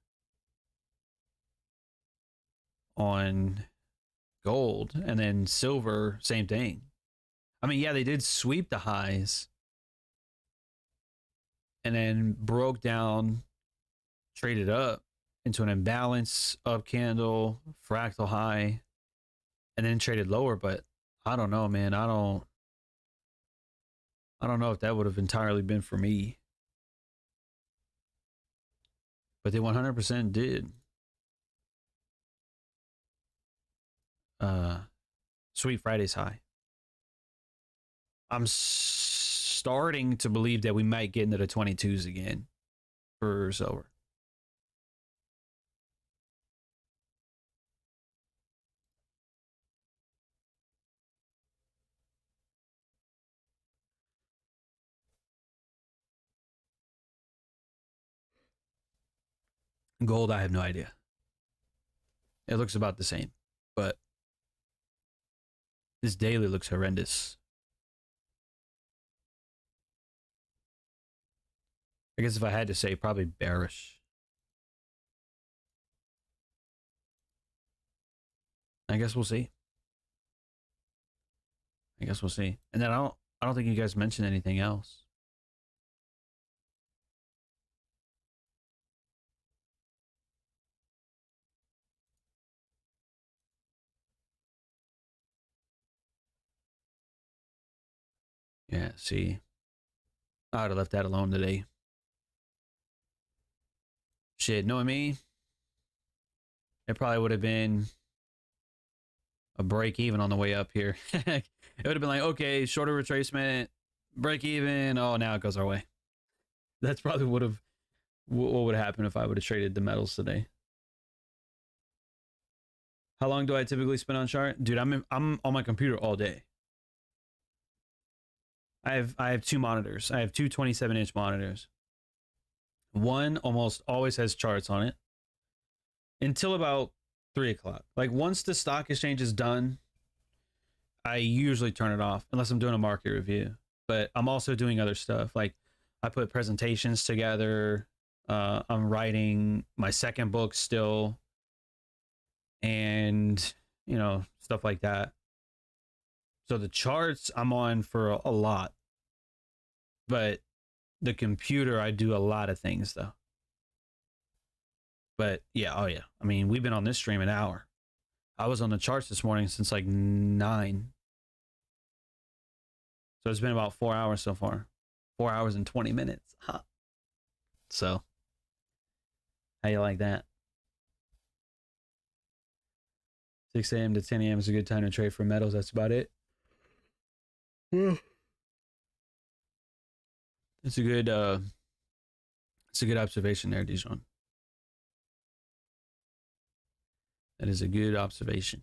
on gold, and then silver, same thing. I mean, yeah, they did sweep the highs and then broke down, traded up into an imbalance, up candle, fractal high, and then traded lower. But I don't know, man. I don't know if that would have entirely been for me. But they 100% did. Sweet Friday's high. I'm starting to believe that we might get into the 22s again for silver. Gold, I have no idea. It looks about the same, but this daily looks horrendous. I guess if I had to say, probably bearish. I guess we'll see. And then I don't think you guys mentioned anything else. Yeah, see. I would have left that alone today. Shit, knowing me, it probably would have been a break even on the way up here. It would have been like, okay, shorter retracement, break even. Oh, now it goes our way. That's probably what would happen if I would have traded the metals today. How long do I typically spend on chart? Dude, I'm on my computer all day. I have two monitors. I have two 27-inch monitors. One almost always has charts on it until about 3 o'clock. Like once the stock exchange is done, I usually turn it off unless I'm doing a market review. But I'm also doing other stuff. Like I put presentations together. I'm writing my second book still, and you know, stuff like that. So the charts I'm on for a lot, but the computer I do a lot of things though. But yeah, oh yeah. I mean, we've been on this stream an hour. I was on the charts this morning since like 9. So it's been about 4 hours so far. 4 hours and 20 minutes. Huh. So, how you like that? 6 a.m. to 10 a.m. is a good time to trade for metals. That's about it. It's a good observation there, Dijon. That is a good observation.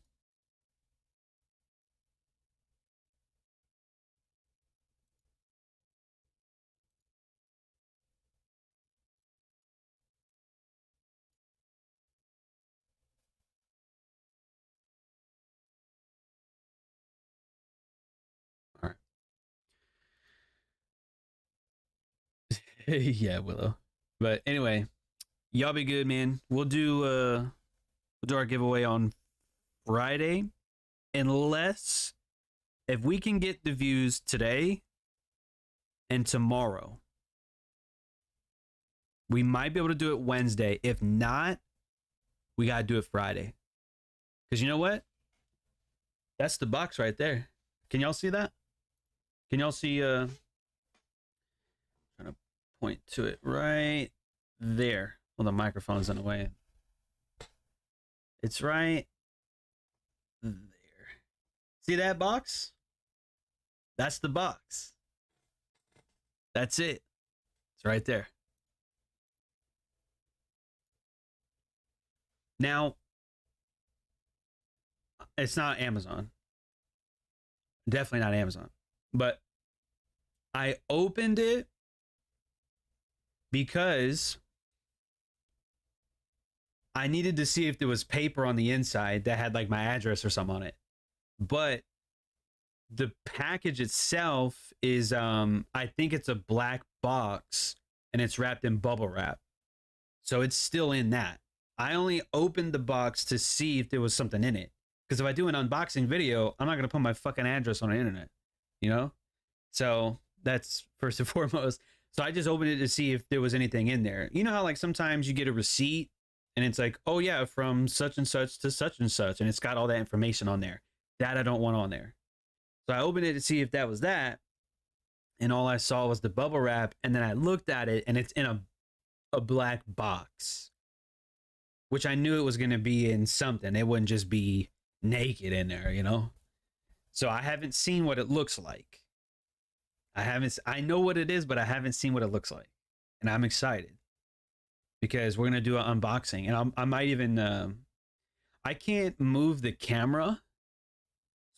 Yeah, Willow. But anyway, y'all be good, man. We'll do our giveaway on Friday, unless if we can get the views today and tomorrow, we might be able to do it Wednesday. If not, we gotta do it Friday. Because you know what? That's the box right there. Can y'all see that? Can y'all see trying to point to it right there. Well, the microphone's in the way. It's right there. See that box? That's the box. That's it. It's right there. Now, it's not Amazon. Definitely not Amazon. But I opened it because I needed to see if there was paper on the inside that had like my address or something on it. But the package itself is I think it's a black box and it's wrapped in bubble wrap. So it's still in that. I only opened the box to see if there was something in it. Because if I do an unboxing video, I'm not going to put my fucking address on the internet, you know? So that's first and foremost. So I just opened it to see if there was anything in there. You know how like sometimes you get a receipt and it's like, oh yeah, from such and such to such and such. And it's got all that information on there. That I don't want on there. So I opened it to see if that was that. And all I saw was the bubble wrap. And then I looked at it and it's in a black box. Which I knew it was going to be in something. It wouldn't just be naked in there, you know? So I haven't seen what it looks like. I know what it is, but I haven't seen what it looks like. And I'm excited. Because we're going to do an unboxing. And I might even... I can't move the camera.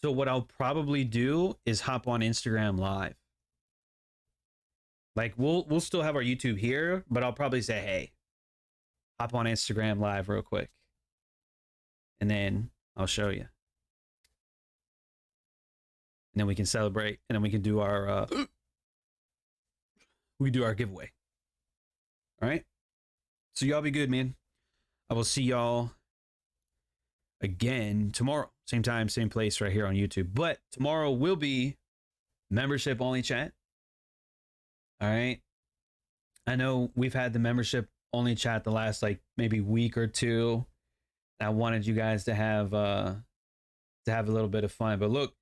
So what I'll probably do is hop on Instagram Live. Like, we'll still have our YouTube here, but I'll probably say, hey, hop on Instagram Live real quick. And then I'll show you. And then we can celebrate. And then we can do our giveaway. All right? So y'all be good, man. I will see y'all again tomorrow. Same time, same place right here on YouTube. But tomorrow will be membership only chat. All right? I know we've had the membership only chat the last like maybe week or two. I wanted you guys to have a little bit of fun. But look,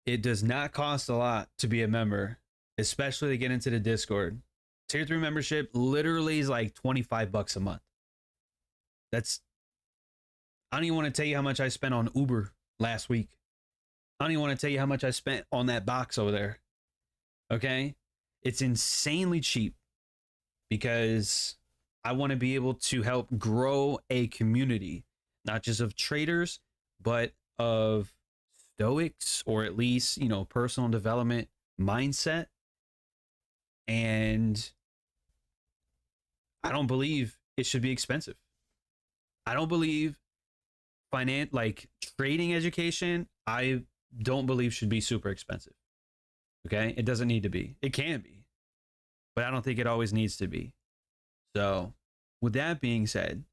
it does not cost a lot to be a member, especially to get into the Discord. Tier 3 membership literally is like $25 a month. I don't even want to tell you how much I spent on Uber last week. I don't even want to tell you how much I spent on that box over there. Okay? It's insanely cheap because I want to be able to help grow a community, not just of traders, but of Stoics, or at least, you know, personal development mindset. And I don't believe it should be expensive. I don't believe trading education, I don't believe should be super expensive. Okay? It doesn't need to be. It can be. But I don't think it always needs to be. So, with that being said,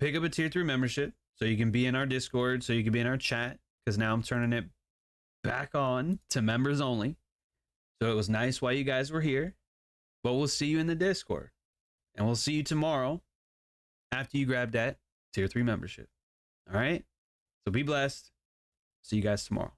pick up a tier 3 membership so you can be in our Discord, so you can be in our chat, because now I'm turning it back on to members only. So it was nice while you guys were here, but we'll see you in the Discord. And we'll see you tomorrow after you grab that tier 3 membership. All right? So be blessed. See you guys tomorrow.